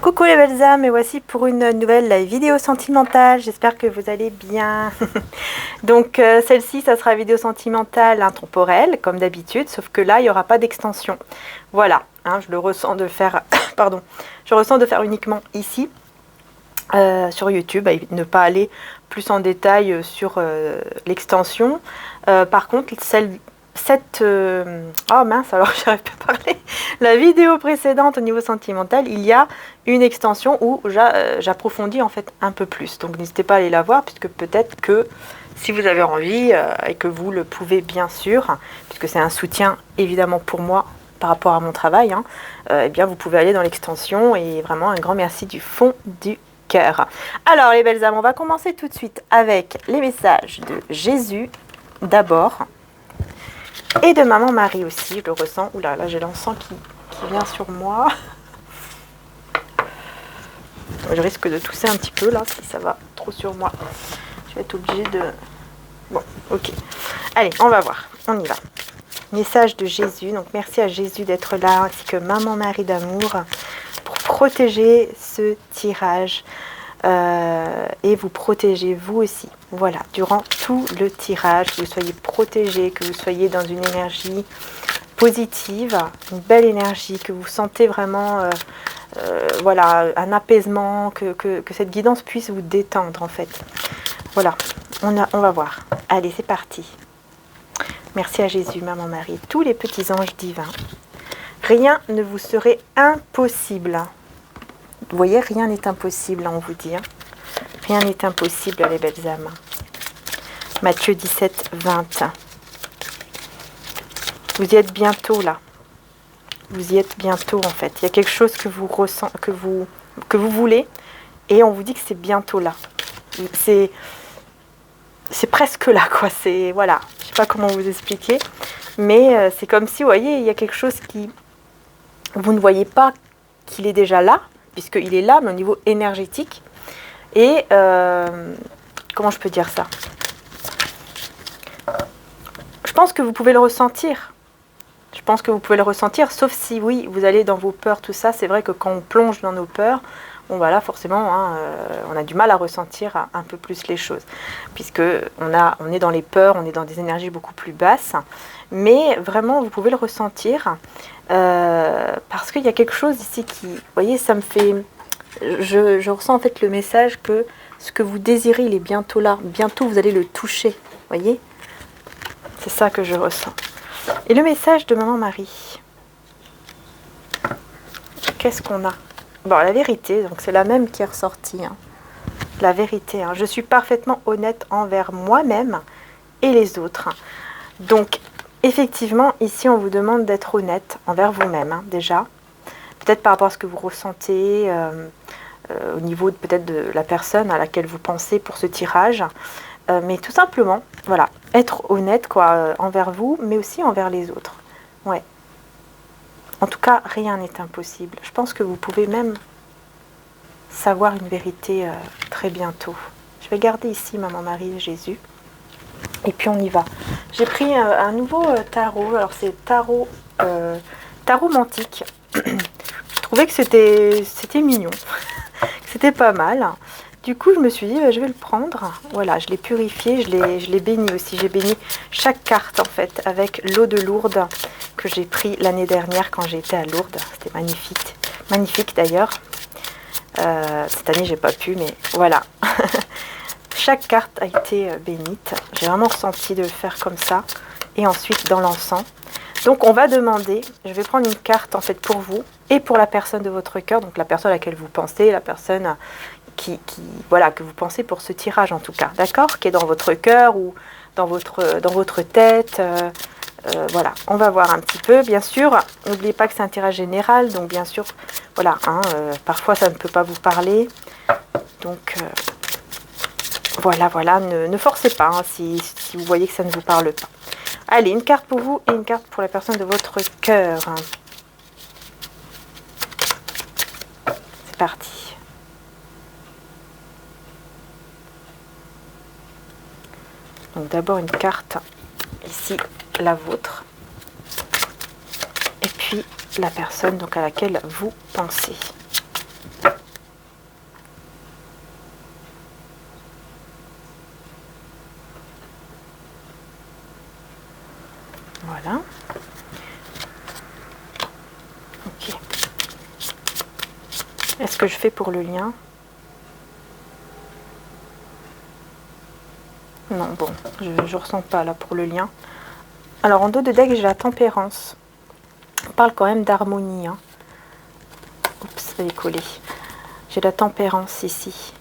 Coucou les belles âmes, et voici pour une nouvelle vidéo sentimentale. J'espère que vous allez bien. Donc celle-ci, ça sera vidéo sentimentale intemporelle, comme d'habitude, sauf que là, il n'y aura pas d'extension. Voilà, hein, je le ressens de faire, pardon, je ressens de faire uniquement ici, sur YouTube, et ne pas aller plus en détail sur l'extension. Par contre, oh mince, alors j'arrive pas à parler. La vidéo précédente au niveau sentimental, il y a une extension où j'approfondis en fait un peu plus. Donc n'hésitez pas à aller la voir, puisque peut-être que si vous avez envie et que vous le pouvez bien sûr, puisque c'est un soutien évidemment pour moi par rapport à mon travail, hein, eh bien vous pouvez aller dans l'extension, et vraiment un grand merci du fond du cœur. Alors les belles âmes, on va commencer tout de suite avec les messages de Jésus d'abord. Et de Maman Marie aussi, je le ressens. Oula, là j'ai l'encens qui vient sur moi. Je risque de tousser un petit peu là, si ça va trop sur moi. Je vais être obligée de... Bon, ok. Allez, on va voir, on y va. Message de Jésus, donc merci à Jésus d'être là, ainsi que Maman Marie d'amour, pour protéger ce tirage. Et vous protéger vous aussi, voilà, durant tout le tirage, que vous soyez protégé, que vous soyez dans une énergie positive, une belle énergie, que vous sentez vraiment voilà, un apaisement, que cette guidance puisse vous détendre en fait. Voilà, on va voir. Allez, c'est parti. Merci à Jésus, Maman Marie, tous les petits anges divins. Rien ne vous serait impossible. Vous voyez, rien n'est impossible, on vous dit. Hein. Rien n'est impossible, les belles âmes. Matthieu 17, 20. Vous y êtes bientôt, là. Vous y êtes bientôt, en fait. Il y a quelque chose que vous ressentez, que vous voulez, et on vous dit que c'est bientôt là. C'est presque là, quoi. C'est, voilà, je sais pas comment vous expliquer, mais c'est comme si, vous voyez, il y a quelque chose qui... Vous ne voyez pas qu'il est déjà là, puisqu'il est là, mais au niveau énergétique. Et comment je peux dire ça? Je pense que vous pouvez le ressentir. Je pense que vous pouvez le ressentir, sauf si, oui, vous allez dans vos peurs, tout ça. C'est vrai que quand on plonge dans nos peurs, bon, voilà, forcément, hein, on a du mal à ressentir un peu plus les choses. Puisque on est dans les peurs, on est dans des énergies beaucoup plus basses. Mais vraiment, vous pouvez le ressentir. Parce qu'il y a quelque chose ici qui... Vous voyez, ça me fait... Je ressens en fait le message que ce que vous désirez, il est bientôt là. Bientôt, vous allez le toucher. Vous voyez? C'est ça que je ressens. Et le message de Maman Marie. Qu'est-ce qu'on a? Bon, la vérité, donc c'est la même qui est ressortie. Hein. La vérité. Hein. Je suis parfaitement honnête envers moi-même et les autres. Donc, effectivement, ici, on vous demande d'être honnête envers vous-même, hein, déjà. Peut-être par rapport à ce que vous ressentez, au niveau peut-être de la personne à laquelle vous pensez pour ce tirage. Mais tout simplement, voilà, être honnête quoi, envers vous, mais aussi envers les autres. Ouais. En tout cas, rien n'est impossible. Je pense que vous pouvez même savoir une vérité très bientôt. Je vais garder ici Maman Marie et Jésus. Et puis on y va. J'ai pris un nouveau tarot. Alors c'est tarot mantique. Je trouvais que c'était mignon. C'était pas mal. Du coup, je me suis dit, je vais le prendre. Voilà, je l'ai purifié, je l'ai béni aussi. J'ai béni chaque carte, en fait, avec l'eau de Lourdes que j'ai pris l'année dernière quand j'ai été à Lourdes. C'était magnifique. Magnifique, d'ailleurs. Cette année, j'ai pas pu, mais voilà. Chaque carte a été bénite. J'ai vraiment ressenti de le faire comme ça. Et ensuite, dans l'encens. Donc, on va demander, je vais prendre une carte, en fait, pour vous et pour la personne de votre cœur. Donc, la personne à laquelle vous pensez, la personne... voilà, que vous pensez pour ce tirage en tout cas, d'accord, qui est dans votre cœur ou dans votre tête, voilà, on va voir un petit peu, bien sûr, n'oubliez pas que c'est un tirage général, donc bien sûr, voilà, hein, parfois ça ne peut pas vous parler, donc voilà, ne forcez pas, hein, si vous voyez que ça ne vous parle pas. Allez, une carte pour vous et une carte pour la personne de votre cœur. C'est parti. Donc d'abord une carte, ici la vôtre, et puis la personne donc à laquelle vous pensez. Est-ce que je fais pour le lien? Non, bon, je ressens pas là pour le lien. Alors en dos de deck, j'ai la tempérance. On parle quand même d'harmonie. Hein. Oups, ça est collé. J'ai la tempérance ici.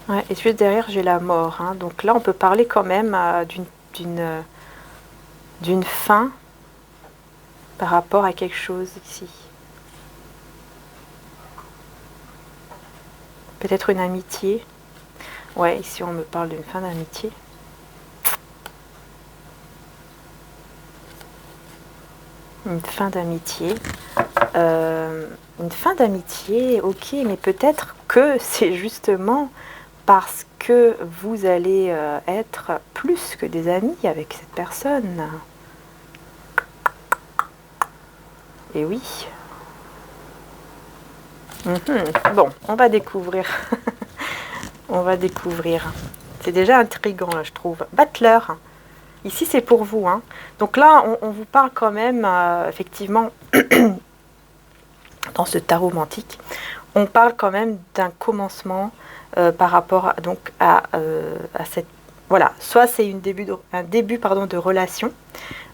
Ouais, et juste derrière, j'ai la mort. Hein. Donc là, on peut parler quand même d'une fin par rapport à quelque chose ici. Peut-être une amitié. Ouais, ici, on me parle d'une fin d'amitié. Une fin d'amitié. Une fin d'amitié, ok, mais peut-être que c'est justement parce que vous allez être plus que des amis avec cette personne. Et oui. Bon, on va découvrir. On va découvrir. C'est déjà intriguant, là, je trouve. Battleur. Ici, c'est pour vous. Hein. Donc là, on vous parle quand même, effectivement, dans ce tarot romantique, on parle quand même d'un commencement par rapport à cette... Voilà, soit c'est un début de relation.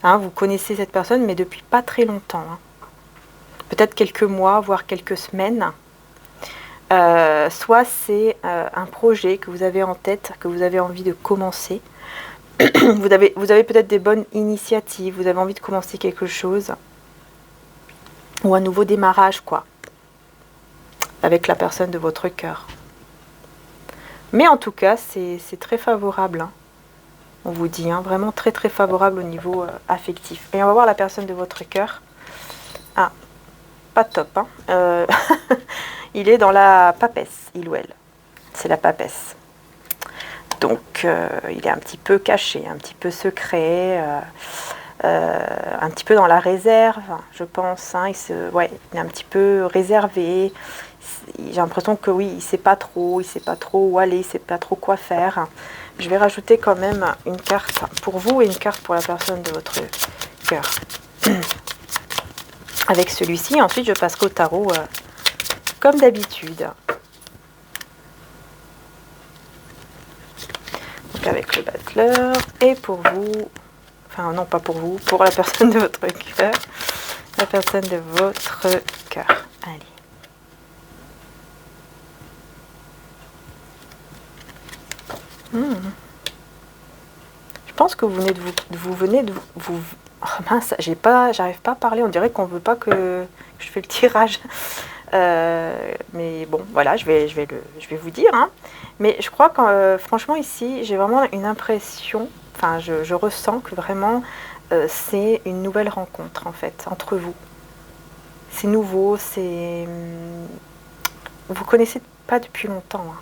Hein, vous connaissez cette personne, mais depuis pas très longtemps. Hein. Peut-être quelques mois, voire quelques semaines. Soit c'est un projet que vous avez en tête, que vous avez envie de commencer. Vous avez peut-être des bonnes initiatives, vous avez envie de commencer quelque chose. Ou un nouveau démarrage, quoi. Avec la personne de votre cœur. Mais en tout cas, c'est très favorable. Hein. On vous dit, hein, vraiment très très favorable au niveau affectif. Et on va voir la personne de votre cœur. Ah, pas top. Hein. Il est dans la papesse, il ou elle. C'est la papesse. Donc, il est un petit peu caché, un petit peu secret, un petit peu dans la réserve, je pense. Hein, il est un petit peu réservé. J'ai l'impression que oui, il ne sait pas trop où aller, il ne sait pas trop quoi faire. Je vais rajouter quand même une carte pour vous et une carte pour la personne de votre cœur. Avec celui-ci, ensuite je passe au tarot comme d'habitude. Donc avec le battleur et pour vous, enfin non pas pour vous, pour la personne de votre cœur, la personne de votre cœur. Allez. Je pense que vous venez de vous oh mince, j'arrive pas à parler. On dirait qu'on veut pas que je fais le tirage. Mais bon, voilà, je vais vous dire. Hein. Mais je crois que franchement ici, j'ai vraiment une impression. Enfin, je ressens que vraiment c'est une nouvelle rencontre en fait entre vous. C'est nouveau, vous connaissez pas depuis longtemps. Hein.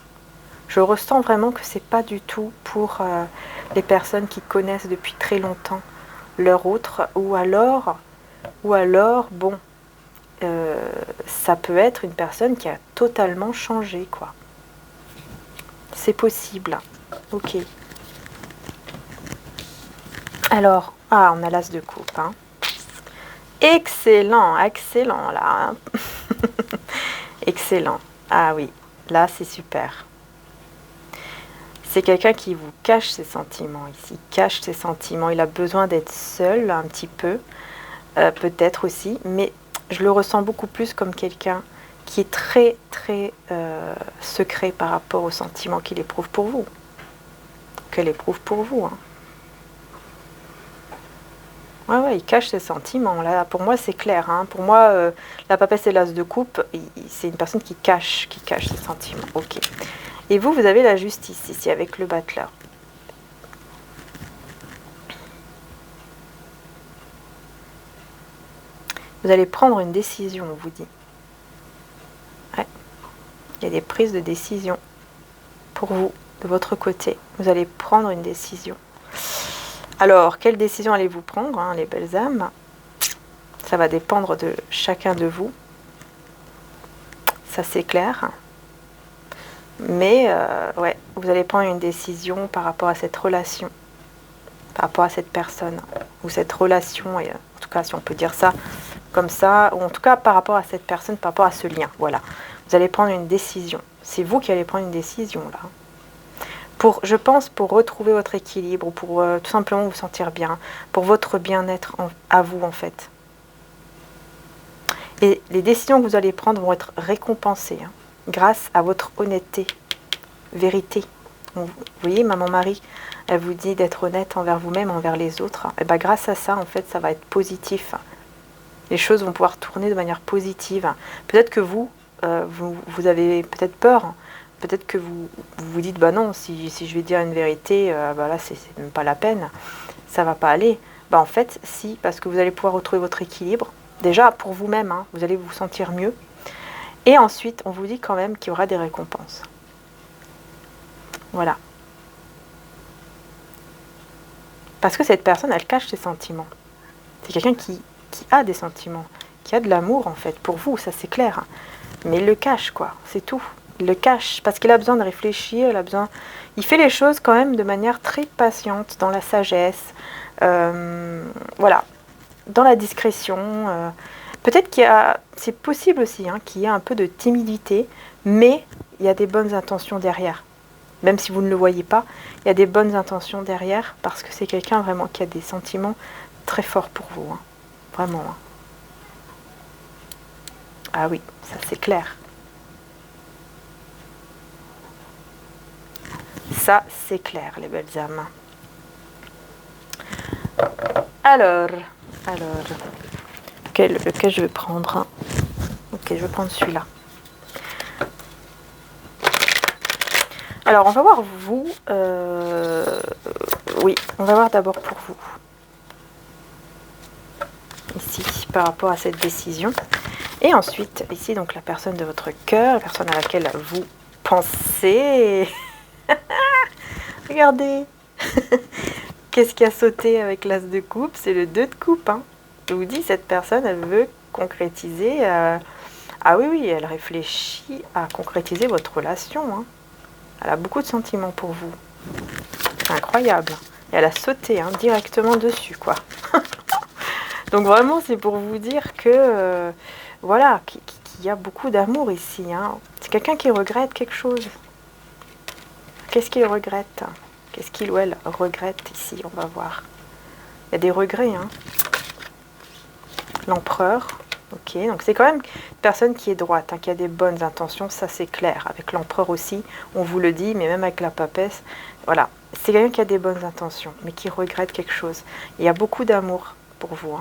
Je ressens vraiment que c'est pas du tout pour les personnes qui connaissent depuis très longtemps leur autre, ou alors, bon, ça peut être une personne qui a totalement changé, quoi. C'est possible. Ok. Alors, on a l'as de coupe. Hein. Excellent, excellent, là. Hein. Excellent. Ah oui, là, c'est super. C'est quelqu'un qui vous cache ses sentiments ici, cache ses sentiments. Il a besoin d'être seul un petit peu, peut-être aussi, mais je le ressens beaucoup plus comme quelqu'un qui est très très secret par rapport aux sentiments qu'il éprouve pour vous, qu'elle éprouve pour vous. Hein. Ouais, il cache ses sentiments. Là, pour moi, c'est clair. Hein. Pour moi, la papesse et l'as de coupe, c'est une personne qui cache ses sentiments. Ok. Et vous avez la justice ici avec le battleur. Vous allez prendre une décision, on vous dit. Ouais. Il y a des prises de décision pour vous, de votre côté. Vous allez prendre une décision. Alors, quelle décision allez-vous prendre, hein, les belles âmes? Ça va dépendre de chacun de vous. Ça, c'est clair. Mais, ouais, vous allez prendre une décision par rapport à cette relation. par rapport à cette personne ou cette relation, et en tout cas si on peut dire ça comme ça, ou en tout cas par rapport à cette personne, par rapport à ce lien. Voilà, vous allez prendre une décision. C'est vous qui allez prendre une décision là. Je pense, pour retrouver votre équilibre, ou pour tout simplement vous sentir bien, pour votre bien-être à vous en fait. Et les décisions que vous allez prendre vont être récompensées grâce à votre honnêteté, vérité. Vous voyez, maman Marie, elle vous dit d'être honnête envers vous-même, envers les autres. Et bien grâce à ça, en fait, ça va être positif. Les choses vont pouvoir tourner de manière positive. Peut-être que vous avez peut-être peur. Peut-être que vous vous dites, bah non, si je vais dire une vérité, bah là, c'est même pas la peine. Ça va pas aller. Bah en fait, si, parce que vous allez pouvoir retrouver votre équilibre. Déjà, pour vous-même, vous allez vous sentir mieux. Et ensuite, on vous dit quand même qu'il y aura des récompenses. Voilà. Parce que cette personne, elle cache ses sentiments. C'est quelqu'un qui a des sentiments, qui a de l'amour en fait, pour vous, ça c'est clair. Mais il le cache, quoi, c'est tout. Il le cache parce qu'il a besoin de réfléchir, il fait les choses quand même de manière très patiente, dans la sagesse, voilà, dans la discrétion. Peut-être c'est possible aussi qu'il y ait un peu de timidité, mais il y a des bonnes intentions derrière. Même si vous ne le voyez pas, il y a des bonnes intentions derrière, parce que c'est quelqu'un vraiment qui a des sentiments très forts pour vous. Vraiment. Ah oui, ça c'est clair. Ça c'est clair, les belles âmes. Alors, lequel je vais prendre? Ok, je vais prendre celui-là. Alors, on va voir vous. Oui, on va voir d'abord pour vous. Ici, par rapport à cette décision. Et ensuite, ici, donc la personne de votre cœur, la personne à laquelle vous pensez. Regardez. Qu'est-ce qui a sauté avec l'as de coupe? C'est le 2 de coupe. Je vous dis, cette personne, elle veut concrétiser. Ah oui, elle réfléchit à concrétiser votre relation. Elle a beaucoup de sentiments pour vous. C'est incroyable. Et elle a sauté directement dessus, quoi. Donc vraiment, c'est pour vous dire que, voilà, qu'il y a beaucoup d'amour ici. C'est quelqu'un qui regrette quelque chose. Qu'est-ce qu'il regrette? Qu'est-ce qu'il ou elle regrette ici? On va voir. Il y a des regrets. L'empereur. Ok, donc c'est quand même une personne qui est droite, qui a des bonnes intentions, ça c'est clair. Avec l'empereur aussi, on vous le dit, mais même avec la papesse, voilà. C'est quelqu'un qui a des bonnes intentions, mais qui regrette quelque chose. Il y a beaucoup d'amour pour vous,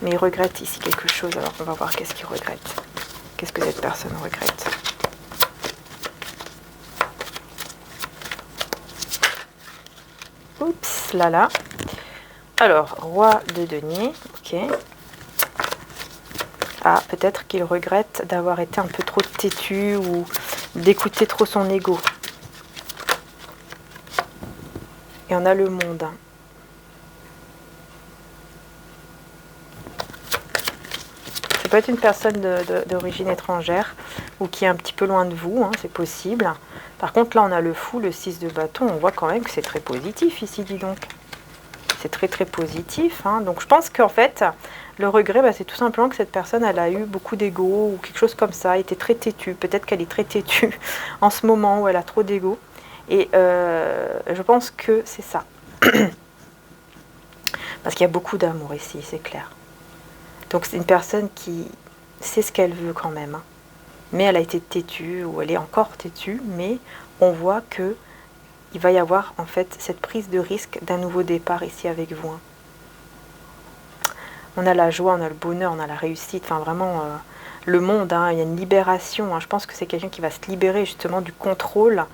mais il regrette ici quelque chose. Alors on va voir qu'est-ce qu'il regrette. Qu'est-ce que cette personne regrette? Oups, là. Alors, roi de denier, ok. Ah, peut-être qu'il regrette d'avoir été un peu trop têtu ou d'écouter trop son ego. Et on a le monde. Ça peut être une personne d'origine étrangère ou qui est un petit peu loin de vous, c'est possible. Par contre, là, on a le fou, le 6 de bâton. On voit quand même que c'est très positif ici, dis donc. C'est très, très positif. Donc, je pense qu'en fait, le regret, c'est tout simplement que cette personne, elle a eu beaucoup d'ego ou quelque chose comme ça. Elle était très têtue. Peut-être qu'elle est très têtue en ce moment où elle a trop d'ego. Et je pense que c'est ça. Parce qu'il y a beaucoup d'amour ici, c'est clair. Donc, c'est une personne qui sait ce qu'elle veut quand même. Mais elle a été têtue, ou elle est encore têtue, mais on voit que il va y avoir en fait cette prise de risque d'un nouveau départ ici avec vous. On a la joie, on a le bonheur, on a la réussite, enfin vraiment le monde, il y a une libération. Je pense que c'est quelqu'un qui va se libérer justement du contrôle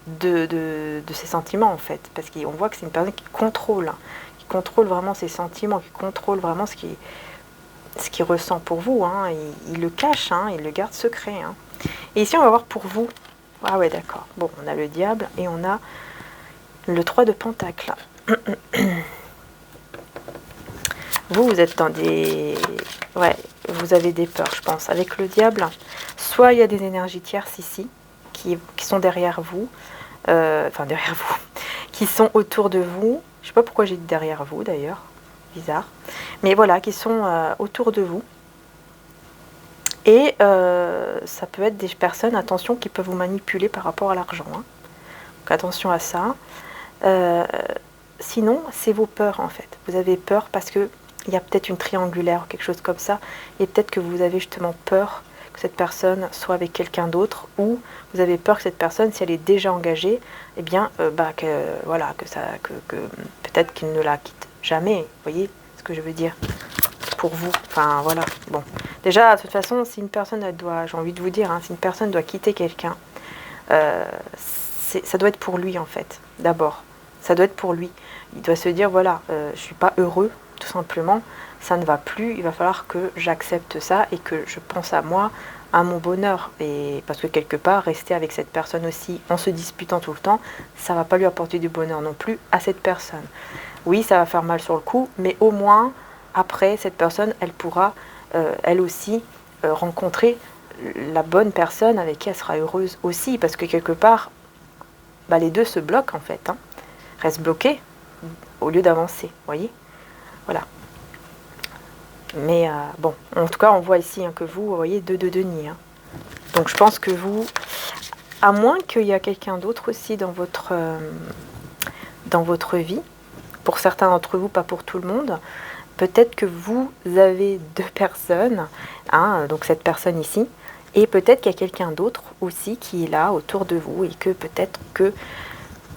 de ses sentiments en fait. Parce qu'on voit que c'est une personne qui contrôle vraiment ses sentiments, qui contrôle vraiment ce qu'il ressent pour vous. Il le cache, il le garde secret. Et ici on va voir pour vous. Ah ouais, d'accord. Bon, on a le diable et on a le 3 de pentacle. Vous êtes dans des... Ouais, vous avez des peurs, je pense. Avec le diable, soit il y a des énergies tierces ici, qui sont derrière vous, qui sont autour de vous, Je sais pas pourquoi j'ai dit derrière vous d'ailleurs, bizarre. Mais voilà, qui sont autour de vous. Et ça peut être des personnes, attention, qui peuvent vous manipuler par rapport à l'argent. Hein. Donc attention à ça. Sinon, c'est vos peurs en fait. Vous avez peur parce que il y a peut-être une triangulaire ou quelque chose comme ça. Et peut-être que vous avez justement peur que cette personne soit avec quelqu'un d'autre, ou vous avez peur que cette personne, si elle est déjà engagée, eh bien, voilà, que peut-être qu'il ne la quitte jamais. Vous voyez ce que je veux dire pour vous. Enfin, voilà. Bon. Déjà, de toute façon, si une personne, elle doit, j'ai envie de vous dire, hein, si une personne doit quitter quelqu'un, ça doit être pour lui, en fait, d'abord. Ça doit être pour lui. Il doit se dire, voilà, je ne suis pas heureux, tout simplement. Ça ne va plus. Il va falloir que j'accepte ça et que je pense à moi, à mon bonheur. Et parce que quelque part, rester avec cette personne aussi en se disputant tout le temps, ça ne va pas lui apporter du bonheur non plus à cette personne. Oui, ça va faire mal sur le coup, mais au moins, après, cette personne, elle pourra, elle aussi, rencontrer la bonne personne avec qui elle sera heureuse aussi. Parce que quelque part, les deux se bloquent en fait. Hein. Restent bloqués au lieu d'avancer, vous voyez. Voilà. Mais bon, en tout cas, on voit ici hein, que vous voyez 2 de denier. Hein. Donc je pense que vous, à moins qu'il y a quelqu'un d'autre aussi dans votre vie, pour certains d'entre vous, pas pour tout le monde, peut-être que vous avez 2 personnes, hein, donc cette personne ici, et peut-être qu'il y a quelqu'un d'autre aussi qui est là autour de vous, et que peut-être que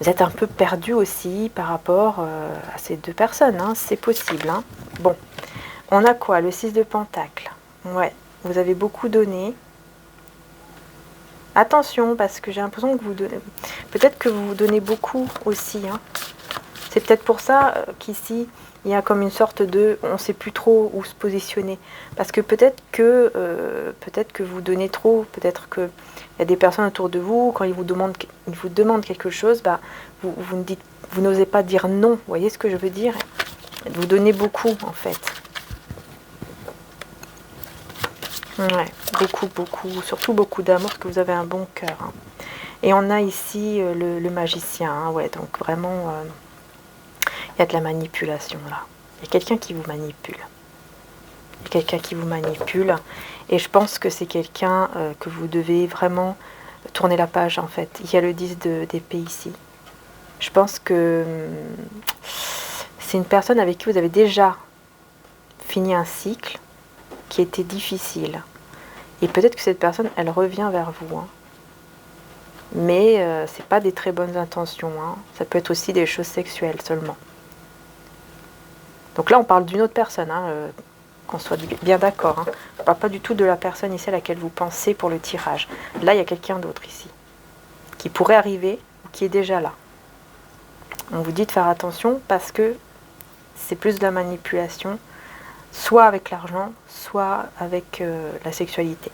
vous êtes un peu perdu aussi par rapport à ces 2 personnes, hein, c'est possible. Hein. Bon, on a quoi? Le 6 de Pentacle. Ouais, vous avez beaucoup donné. Attention, parce que j'ai l'impression que vous donnez... Peut-être que vous donnez beaucoup aussi. Hein. C'est peut-être pour ça qu'ici, il y a comme une sorte de... On ne sait plus trop où se positionner. Parce que peut-être que vous donnez trop. Peut-être qu'il y a des personnes autour de vous, quand ils vous demandent quelque chose, vous n'osez pas dire non. Vous voyez ce que je veux dire? Vous donnez beaucoup, en fait. Ouais, beaucoup, surtout beaucoup d'amour, parce que vous avez un bon cœur. Hein. Et on a ici le magicien, hein, ouais, donc vraiment, il y a de la manipulation là. Il y a quelqu'un qui vous manipule. Il y a quelqu'un qui vous manipule, et je pense que c'est quelqu'un que vous devez vraiment tourner la page en fait. Il y a le 10 d'épée ici. Je pense que c'est une personne avec qui vous avez déjà fini un cycle, qui était difficile. Et peut-être que cette personne, elle revient vers vous. Hein. Mais c'est pas des très bonnes intentions. Hein. Ça peut être aussi des choses sexuelles seulement. Donc là, on parle d'une autre personne. Hein, qu'on soit bien d'accord. Hein. On ne parle pas du tout de la personne ici à laquelle vous pensez pour le tirage. Là, il y a quelqu'un d'autre ici. Qui pourrait arriver ou qui est déjà là. On vous dit de faire attention parce que c'est plus de la manipulation. Soit avec l'argent, soit avec la sexualité.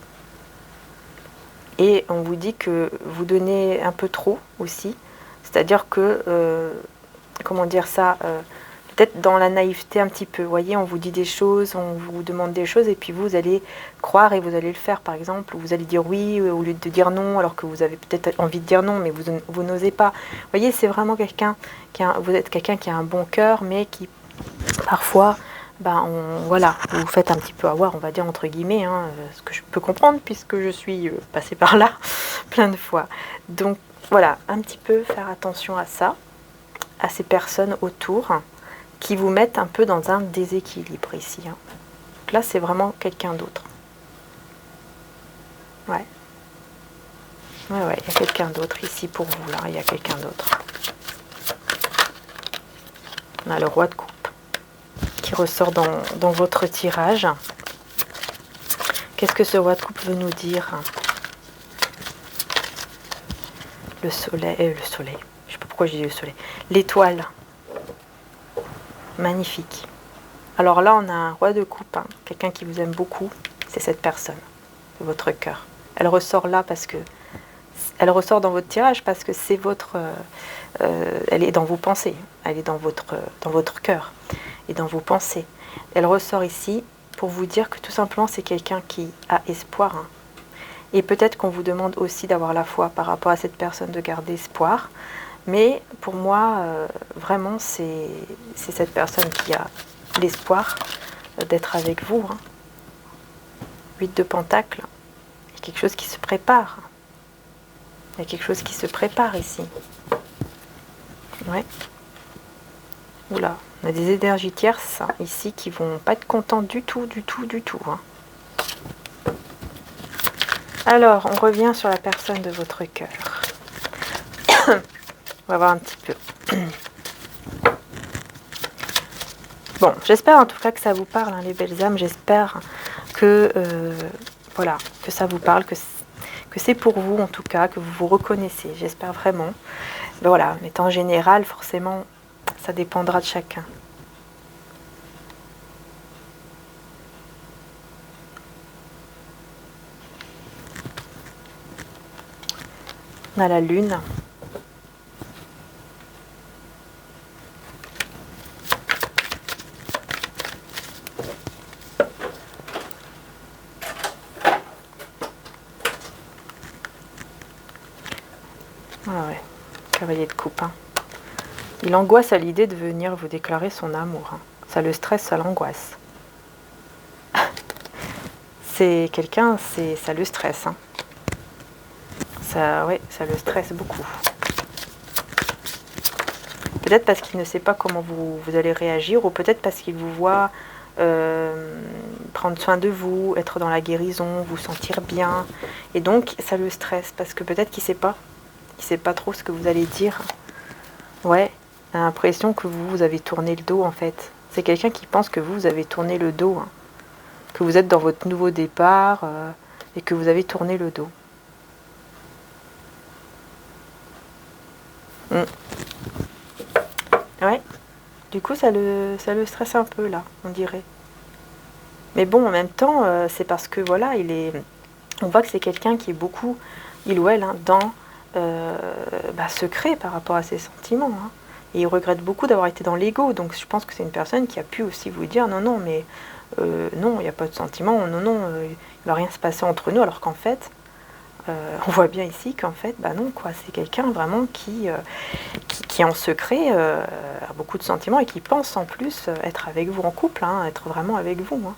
Et on vous dit que vous donnez un peu trop aussi. C'est-à-dire que, comment dire ça, peut-être dans la naïveté un petit peu. Vous voyez, on vous dit des choses, on vous demande des choses, et puis vous allez croire et vous allez le faire, par exemple. Ou vous allez dire oui au lieu de dire non, alors que vous avez peut-être envie de dire non, mais vous n'osez pas. Vous voyez, c'est vraiment quelqu'un vous êtes quelqu'un qui a un bon cœur, mais qui, parfois... voilà, vous faites un petit peu avoir, on va dire entre guillemets, hein, ce que je peux comprendre puisque je suis passée par là plein de fois. Donc voilà, un petit peu faire attention à ça, à ces personnes autour qui vous mettent un peu dans un déséquilibre ici. Hein. Donc là, c'est vraiment quelqu'un d'autre. Ouais. Ouais, il y a quelqu'un d'autre ici pour vous, là, il y a quelqu'un d'autre. On a le roi de coupe qui ressort dans votre tirage. Qu'est-ce que ce roi de coupe veut nous dire? Le soleil, je sais pas pourquoi j'ai dit le soleil. L'étoile, magnifique. Alors là, on a un roi de coupe, hein, quelqu'un qui vous aime beaucoup. C'est cette personne, de votre cœur. Elle ressort là parce que elle ressort dans votre tirage parce que c'est votre, elle est dans vos pensées, elle est dans votre cœur. Et dans vos pensées. Elle ressort ici pour vous dire que tout simplement c'est quelqu'un qui a espoir. Hein. Et peut-être qu'on vous demande aussi d'avoir la foi par rapport à cette personne, de garder espoir. Mais pour moi, vraiment, c'est cette personne qui a l'espoir d'être avec vous. 8 de Pentacle, il y a quelque chose qui se prépare. Il y a quelque chose qui se prépare ici. Ouais. Oula, on a des énergies tierces ici qui vont pas être contentes du tout. Alors, on revient sur la personne de votre cœur. On va voir un petit peu. Bon, j'espère en tout cas que ça vous parle, les belles âmes. J'espère que, voilà, que ça vous parle, que c'est pour vous en tout cas, que vous vous reconnaissez. J'espère vraiment. Ben voilà, mais en général, forcément, ça dépendra de chacun. On a la lune. Ah ouais, cavalier de coupe. Il angoisse à l'idée de venir vous déclarer son amour. Ça le stresse, ça l'angoisse. C'est quelqu'un, ça le stresse. Ça, ouais, ça le stresse beaucoup. Peut-être parce qu'il ne sait pas comment vous allez réagir, ou peut-être parce qu'il vous voit prendre soin de vous, être dans la guérison, vous sentir bien. Et donc, ça le stresse, parce que peut-être qu'il ne sait pas trop ce que vous allez dire. Ouais, il a l'impression que vous avez tourné le dos, en fait. C'est quelqu'un qui pense que vous avez tourné le dos, que vous êtes dans votre nouveau départ, et que vous avez tourné le dos. Ouais, du coup ça le stresse un peu là, on dirait. Mais bon, en même temps, c'est parce que voilà, on voit que c'est quelqu'un qui est beaucoup, il ou elle, dans secret par rapport à ses sentiments. Et il regrette beaucoup d'avoir été dans l'ego. Donc je pense que c'est une personne qui a pu aussi vous dire non, mais non, il n'y a pas de sentiments, non, il ne va rien se passer entre nous, alors qu'en fait, on voit bien ici qu'en fait, non, quoi, c'est quelqu'un vraiment qui en secret a beaucoup de sentiments et qui pense en plus être avec vous en couple, être vraiment avec vous.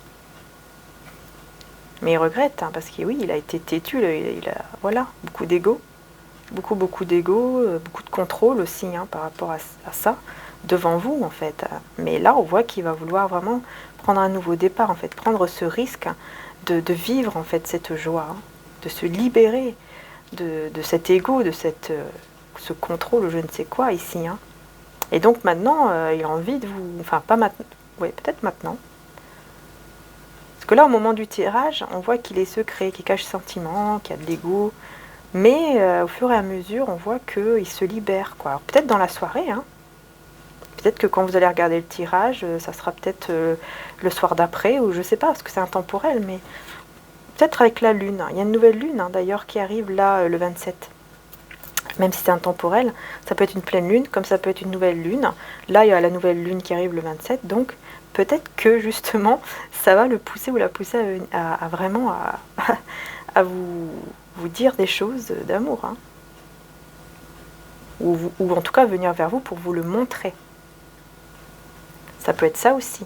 Mais il regrette, parce que oui, il a été têtu, il a voilà, beaucoup d'ego, beaucoup d'ego, beaucoup de contrôle aussi par rapport à ça, devant vous en fait. Mais là, on voit qu'il va vouloir vraiment prendre un nouveau départ, en fait, prendre ce risque de vivre en fait cette joie, de se libérer de cet ego, de ce contrôle, je ne sais quoi ici. Et donc maintenant, il a envie de vous... Enfin, pas maintenant. Oui, peut-être maintenant. Parce que là, au moment du tirage, on voit qu'il est secret, qu'il cache sentiments, qu'il y a de l'ego. Mais au fur et à mesure, on voit qu'il se libère, quoi. Alors peut-être dans la soirée, Peut-être que quand vous allez regarder le tirage, ça sera peut-être le soir d'après, ou je sais pas, parce que c'est intemporel, mais peut-être avec la lune. Il y a une nouvelle lune, d'ailleurs, qui arrive là, le 27. Même si c'est intemporel, ça peut être une pleine lune, comme ça peut être une nouvelle lune. Là, il y a la nouvelle lune qui arrive le 27, donc peut-être que justement, ça va le pousser ou la pousser à vraiment à vous dire des choses d'amour. Ou en tout cas venir vers vous pour vous le montrer. Ça peut être ça aussi.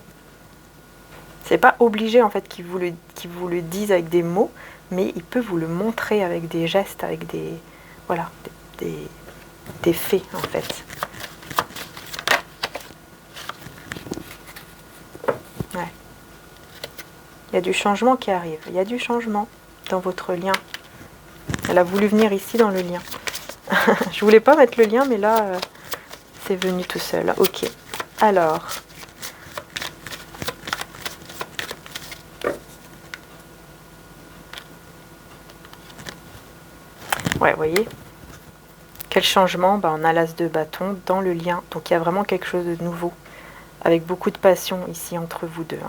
C'est pas obligé en fait qu'il vous le dise avec des mots, mais il peut vous le montrer avec des gestes, avec des faits en fait. Ouais. Il y a du changement qui arrive. Il y a du changement dans votre lien. Elle a voulu venir ici dans le lien. Je voulais pas mettre le lien, mais là, c'est venu tout seul. Ok. Alors. Ouais, vous voyez. Quel changement, on a l'as de bâton dans le lien. Donc il y a vraiment quelque chose de nouveau. Avec beaucoup de passion ici entre vous deux.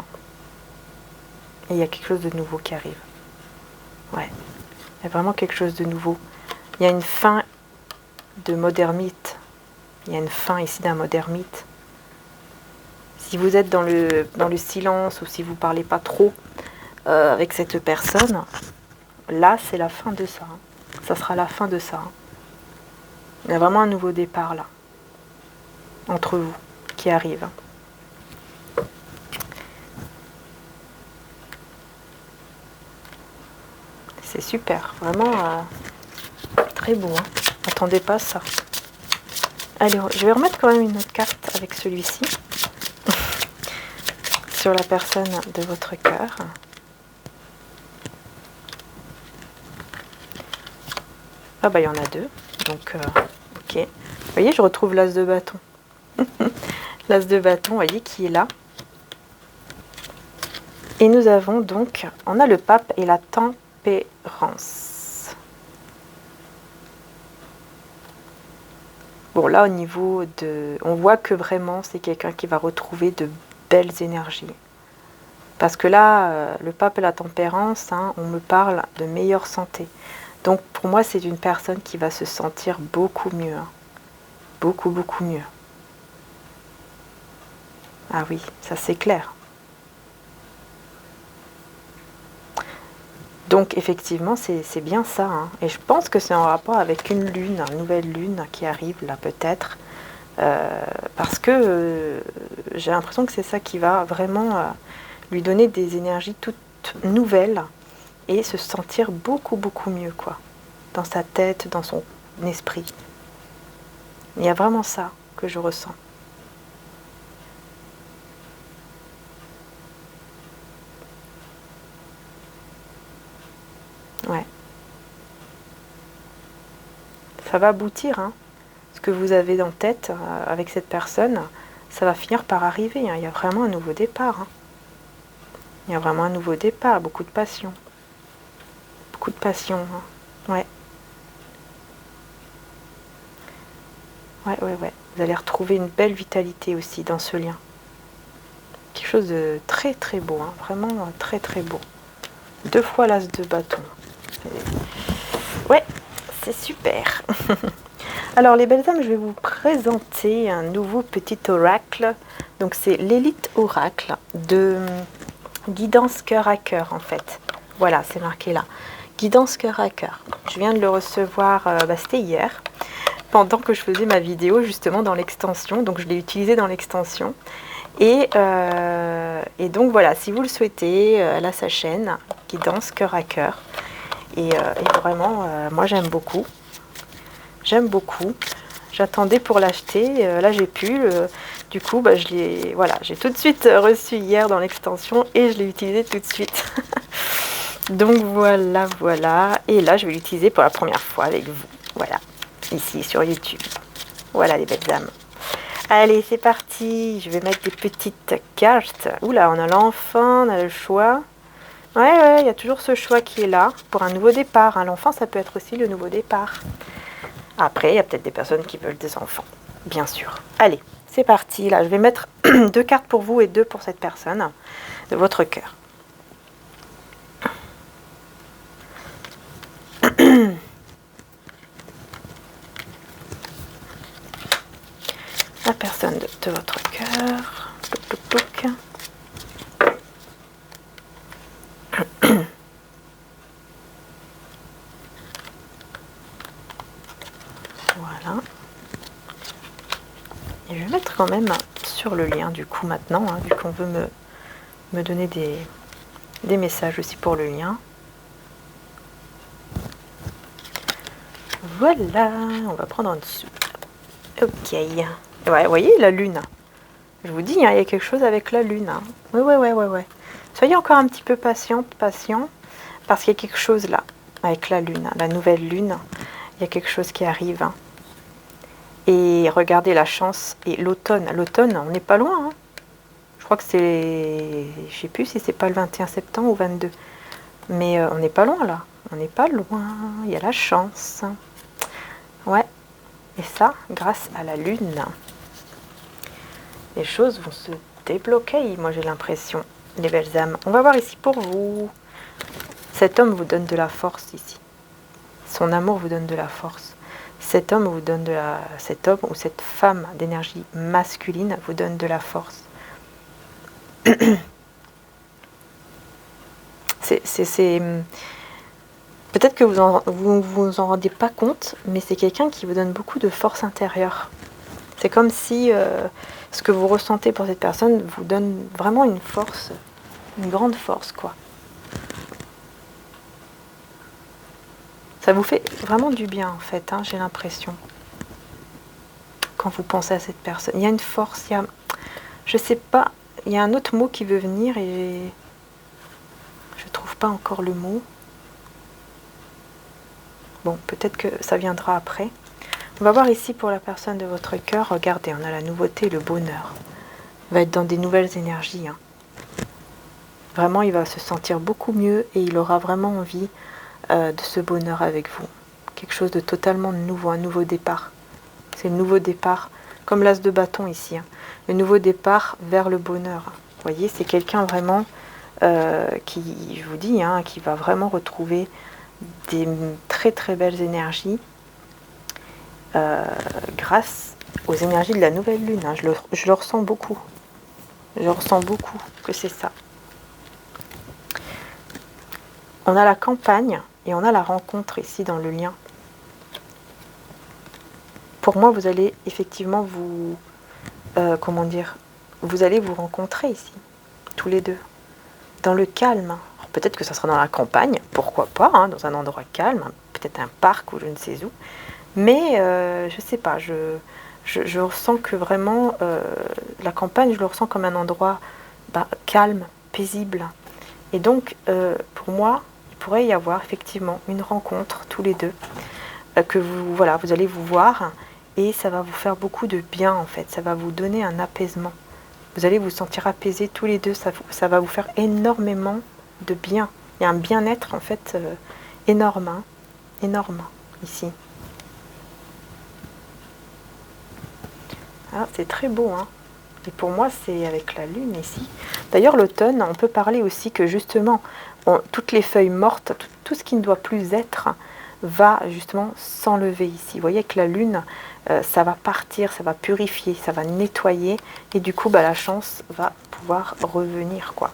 Et il y a quelque chose de nouveau qui arrive. Ouais. Il y a vraiment quelque chose de nouveau. Il y a une fin de modernite. Il y a une fin ici d'un modernite. Si vous êtes dans le silence ou si vous ne parlez pas trop avec cette personne, là c'est la fin de ça. Ça sera la fin de ça. Il y a vraiment un nouveau départ là, entre vous, qui arrive. C'est super, vraiment très beau. Hein. Attendez pas ça. Allez, je vais remettre quand même une autre carte avec celui-ci. Sur la personne de votre cœur. Ah bah il y en a deux. Donc, ok. Vous voyez, je retrouve l'as de bâton. L'as de bâton, vous voyez, qui est là. Et nous avons donc, on a le pape et la tempérance. Bon, là, au niveau de... On voit que vraiment, c'est quelqu'un qui va retrouver de belles énergies. Parce que là, le pape et la tempérance, hein, on me parle de meilleure santé. Donc, pour moi, c'est une personne qui va se sentir beaucoup mieux. Hein. Beaucoup, beaucoup mieux. Ah oui, ça c'est clair. Donc effectivement, c'est bien ça. Hein. Et je pense que c'est en rapport avec une lune, une nouvelle lune qui arrive là peut-être. Parce que j'ai l'impression que c'est ça qui va vraiment lui donner des énergies toutes nouvelles et se sentir beaucoup, beaucoup mieux, quoi. Dans sa tête, dans son esprit. Il y a vraiment ça que je ressens. Ouais. Ça va aboutir, hein. Ce que vous avez en tête avec cette personne, ça va finir par arriver. Hein. Il y a vraiment un nouveau départ. Hein. Il y a vraiment un nouveau départ, beaucoup de passion. Beaucoup de passion. Hein. Ouais. Ouais. Vous allez retrouver une belle vitalité aussi dans ce lien. Quelque chose de très très beau. Hein. Vraiment très très beau. 2 fois l'as de bâton. Ouais, c'est super. Alors les belles âmes, je vais vous présenter un nouveau petit oracle. Donc c'est l'élite oracle de guidance cœur à cœur en fait. Voilà, c'est marqué là. Guidance cœur à cœur. Je viens de le recevoir, c'était hier, pendant que je faisais ma vidéo justement dans l'extension. Donc je l'ai utilisé dans l'extension. Et donc voilà, si vous le souhaitez, elle a sa chaîne, Guidance cœur à cœur. Et vraiment, moi j'aime beaucoup. J'aime beaucoup. J'attendais pour l'acheter. Là j'ai pu. Du coup, bah, j'ai tout de suite reçu hier dans l'extension et je l'ai utilisé tout de suite. Donc voilà. Et là je vais l'utiliser pour la première fois avec vous. Voilà, ici sur YouTube. Voilà les belles âmes. Allez, c'est parti. Je vais mettre des petites cartes. Oula, on a l'enfant, on a le choix. Ouais, il y a toujours ce choix qui est là pour un nouveau départ. Hein. L'enfant, ça peut être aussi le nouveau départ. Après, il y a peut-être des personnes qui veulent des enfants, bien sûr. Allez, c'est parti. Là, je vais mettre 2 cartes pour vous et 2 pour cette personne de votre cœur. La personne de votre cœur. Voilà. Et je vais mettre quand même sur le lien du coup maintenant, hein, vu qu'on veut me donner des messages aussi pour le lien. Voilà, on va prendre en dessous. Ok. Ouais, vous voyez la lune. Je vous dis, hein, il y a quelque chose avec la lune. Hein. Ouais. Soyez encore un petit peu patient, parce qu'il y a quelque chose là, avec la lune, la nouvelle lune. Il y a quelque chose qui arrive. Hein. Et regardez la chance et l'automne. L'automne, on n'est pas loin. Hein. Je crois que c'est... Je sais plus si c'est pas le 21 septembre ou 22. Mais on n'est pas loin là. On n'est pas loin. Il y a la chance. Ouais. Et ça, grâce à la lune. Les choses vont se débloquer, moi j'ai l'impression. Les belles âmes. On va voir ici pour vous. Cet homme vous donne de la force ici. Son amour vous donne de la force. Cet homme vous donne cet homme ou cette femme d'énergie masculine vous donne de la force. Peut-être que vous en rendez pas compte, mais c'est quelqu'un qui vous donne beaucoup de force intérieure. C'est comme si ce que vous ressentez pour cette personne vous donne vraiment une force, une grande force, quoi. Ça vous fait vraiment du bien, en fait, hein, j'ai l'impression. Quand vous pensez à cette personne. Il y a une force, il y a... Je sais pas, il y a un autre mot qui veut venir et je trouve pas encore le mot. Bon, peut-être que ça viendra après. On va voir ici pour la personne de votre cœur. Regardez, on a la nouveauté, le bonheur. Il va être dans des nouvelles énergies. Hein. Vraiment, il va se sentir beaucoup mieux et il aura vraiment envie de ce bonheur avec vous. Quelque chose de totalement nouveau, un nouveau départ. C'est le nouveau départ, comme l'as de bâton ici. Hein. Le nouveau départ vers le bonheur. Vous voyez, c'est quelqu'un vraiment qui, je vous dis, hein, qui va vraiment retrouver des très très belles énergies grâce aux énergies de la nouvelle lune. Hein. Je le ressens beaucoup. Je ressens beaucoup que c'est ça. On a la campagne et on a la rencontre ici dans le lien. Pour moi, vous allez effectivement vous... comment dire, vous allez vous rencontrer ici, tous les deux, dans le calme. Peut-être que ça sera dans la campagne, pourquoi pas, hein, dans un endroit calme, peut-être un parc ou je ne sais où. Mais je ne sais pas, je ressens que vraiment la campagne, je le ressens comme un endroit calme, paisible. Et donc, pour moi, il pourrait y avoir effectivement une rencontre tous les deux, que vous allez vous voir. Et ça va vous faire beaucoup de bien en fait, ça va vous donner un apaisement. Vous allez vous sentir apaisés tous les deux, ça va vous faire énormément de bien. Il y a un bien-être en fait énorme, hein, énorme ici. Ah, c'est très beau, hein. Et pour moi, c'est avec la lune ici. D'ailleurs, l'automne, on peut parler aussi que justement, toutes les feuilles mortes, tout ce qui ne doit plus être, va justement s'enlever ici. Vous voyez que la lune, ça va partir, ça va purifier, ça va nettoyer, et du coup, la chance va pouvoir revenir, quoi.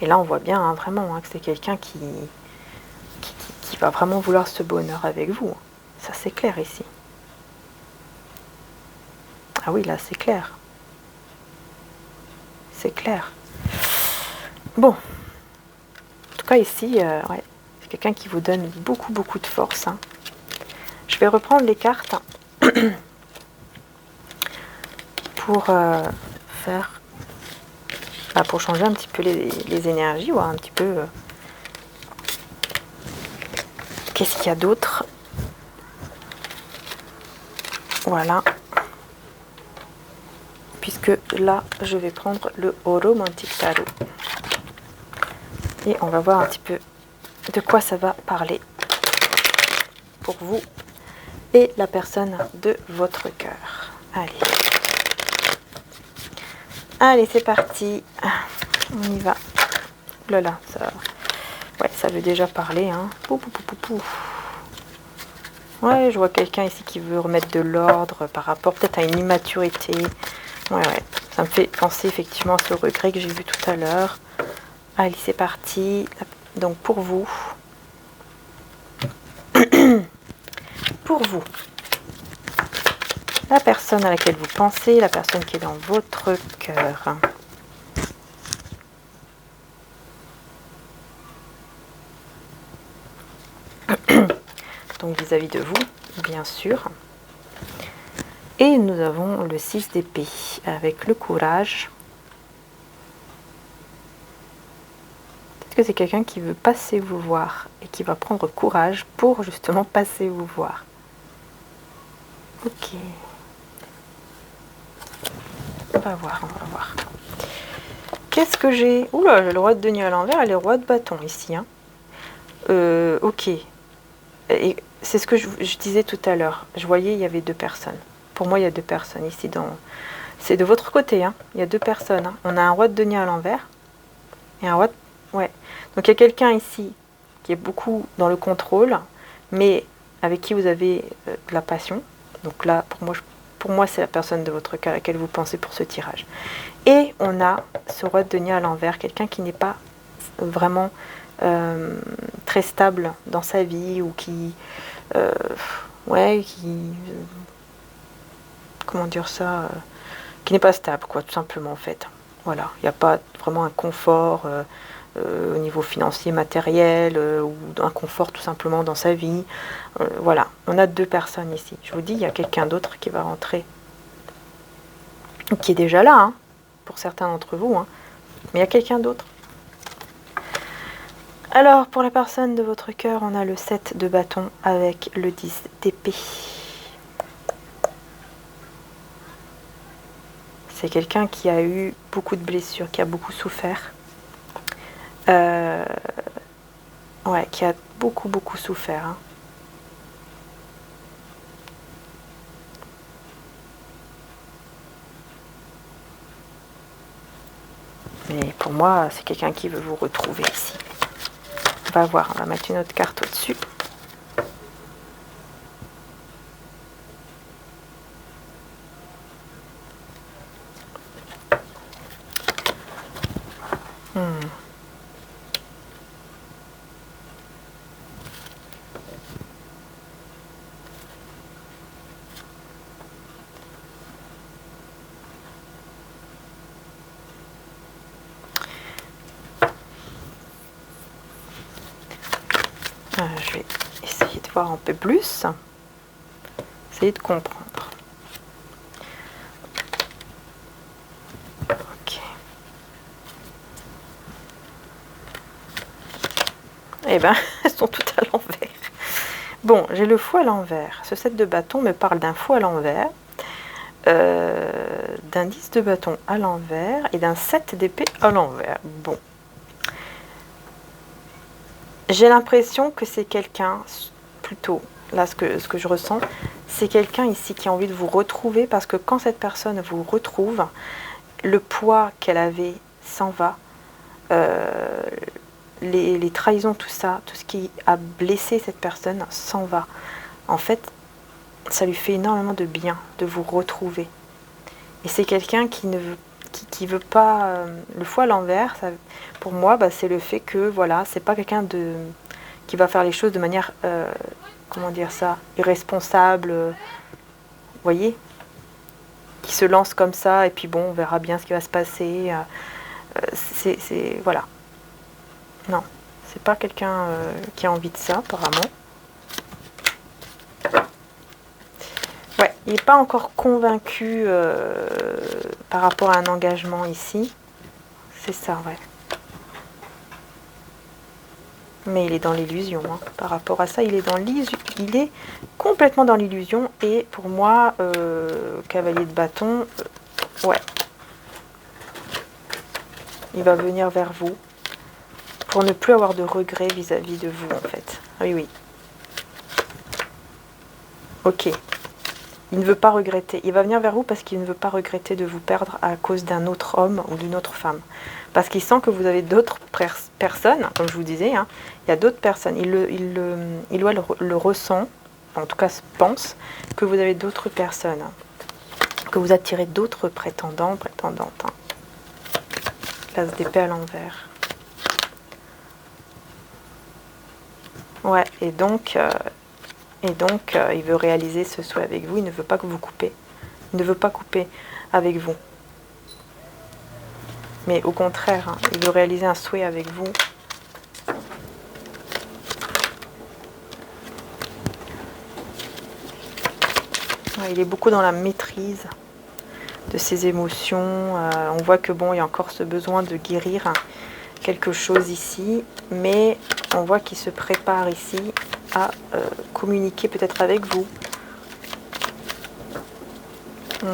Et là, on voit bien, hein, vraiment, hein, que c'est quelqu'un qui va vraiment vouloir ce bonheur avec vous. Ça, c'est clair ici. Ah oui, là, c'est clair. C'est clair. Bon. En tout cas, ici, ouais, c'est quelqu'un qui vous donne beaucoup, beaucoup de force. Hein. Je vais reprendre les cartes pour faire... pour changer un petit peu les énergies, voir un petit peu... qu'est-ce qu'il y a d'autre? Voilà. Puisque là, je vais prendre le Romantic Tarot. Et on va voir un petit peu de quoi ça va parler pour vous et la personne de votre cœur. Allez. Allez, c'est parti. On y va. Oh là là, ça... Ouais, ça veut déjà parler. Hein. Pouf, pouf, pouf, pouf. Ouais, je vois quelqu'un ici qui veut remettre de l'ordre par rapport peut-être à une immaturité. Ouais, ça me fait penser effectivement à ce regret que j'ai vu tout à l'heure. Allez, c'est parti. Donc, pour vous. Pour vous. La personne à laquelle vous pensez, la personne qui est dans votre cœur. Donc, vis-à-vis de vous, bien sûr. Et nous avons le 6 d'épée avec le courage. Peut-être que c'est quelqu'un qui veut passer vous voir et qui va prendre courage pour justement passer vous voir. Ok. On va voir, on va voir. Qu'est-ce que j'ai? Oula, j'ai le roi de denier à l'envers et le roi de bâton ici. Hein. Ok. Et c'est ce que je disais tout à l'heure. Je voyais, il y avait deux personnes. Pour moi, il y a deux personnes ici. C'est de votre côté. Hein. Il y a deux personnes. Hein. On a un roi de denier à l'envers. Et un roi de... Ouais. Donc, il y a quelqu'un ici qui est beaucoup dans le contrôle, mais avec qui vous avez de la passion. Donc là, pour moi c'est la personne de votre cœur à laquelle vous pensez pour ce tirage. Et on a ce roi de denier à l'envers, quelqu'un qui n'est pas vraiment très stable dans sa vie ou comment dire ça, qui n'est pas stable, quoi, tout simplement, en fait. Voilà, il n'y a pas vraiment un confort au niveau financier, matériel, ou un confort tout simplement dans sa vie. Voilà, on a deux personnes ici. Je vous dis, il y a quelqu'un d'autre qui va rentrer, qui est déjà là, hein, pour certains d'entre vous, hein, mais il y a quelqu'un d'autre. Alors, pour la personne de votre cœur, on a le 7 de bâton avec le 10 d'épée. C'est quelqu'un qui a eu beaucoup de blessures, qui a beaucoup souffert. Ouais, qui a beaucoup souffert. Hein. Mais pour moi, c'est quelqu'un qui veut vous retrouver ici. On va voir, on va mettre une autre carte au-dessus. Je vais essayer de voir un peu plus. Essayer de comprendre. Ok. Eh ben, elles sont toutes à l'envers. Bon, j'ai le fou à l'envers. Ce 7 de bâton me parle d'un fou à l'envers, d'un 10 de bâton à l'envers et d'un 7 d'épée à l'envers. Bon. J'ai l'impression que c'est quelqu'un, plutôt, là ce que je ressens, c'est quelqu'un ici qui a envie de vous retrouver parce que quand cette personne vous retrouve, le poids qu'elle avait s'en va, les trahisons, tout ça, tout ce qui a blessé cette personne s'en va. En fait, ça lui fait énormément de bien de vous retrouver. Et c'est quelqu'un qui ne veut pas le fou à l'envers. Pour moi, bah, c'est le fait que voilà, c'est pas quelqu'un qui va faire les choses de manière comment dire ça, irresponsable. Voyez, qui se lance comme ça et puis bon, on verra bien ce qui va se passer. C'est voilà. Non, c'est pas quelqu'un qui a envie de ça apparemment. Ouais, il n'est pas encore convaincu par rapport à un engagement ici. C'est ça, ouais. Mais il est dans l'illusion. Hein. Par rapport à ça, il est complètement dans l'illusion. Et pour moi, cavalier de bâton, ouais. Il va venir vers vous pour ne plus avoir de regrets vis-à-vis de vous, en fait. Oui, oui. Ok. Il ne veut pas regretter. Il va venir vers vous parce qu'il ne veut pas regretter de vous perdre à cause d'un autre homme ou d'une autre femme. Parce qu'il sent que vous avez d'autres personnes, comme je vous disais, hein, il y a d'autres personnes. Il le ressent, en tout cas pense, que vous avez d'autres personnes, que vous attirez d'autres prétendants, prétendantes. Hein. L'as d'épée à l'envers. Ouais, et donc, il veut réaliser ce souhait avec vous. Il ne veut pas que vous coupez. Il ne veut pas couper avec vous. Mais au contraire, hein, il veut réaliser un souhait avec vous. Ouais, il est beaucoup dans la maîtrise de ses émotions. On voit que bon, il y a encore ce besoin de guérir quelque chose ici. Mais on voit qu'il se prépare ici à communiquer peut-être avec vous. Il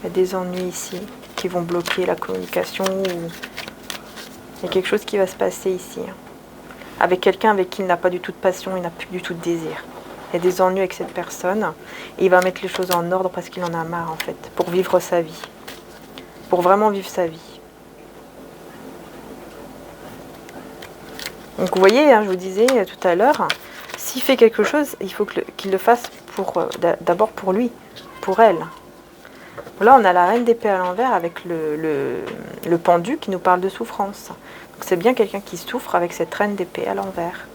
y a des ennuis ici qui vont bloquer la communication. Il y a quelque chose qui va se passer ici. Avec quelqu'un avec qui il n'a pas du tout de passion, il n'a plus du tout de désir. Il y a des ennuis avec cette personne. Et il va mettre les choses en ordre parce qu'il en a marre en fait. Pour vivre sa vie. Pour vraiment vivre sa vie. Donc vous voyez, hein, je vous disais tout à l'heure, s'il fait quelque chose, il faut qu'il le fasse d'abord pour lui, pour elle. Vous Là, on a la reine d'épée à l'envers avec le pendu qui nous parle de souffrance. Donc c'est bien quelqu'un qui souffre avec cette reine d'épée à l'envers.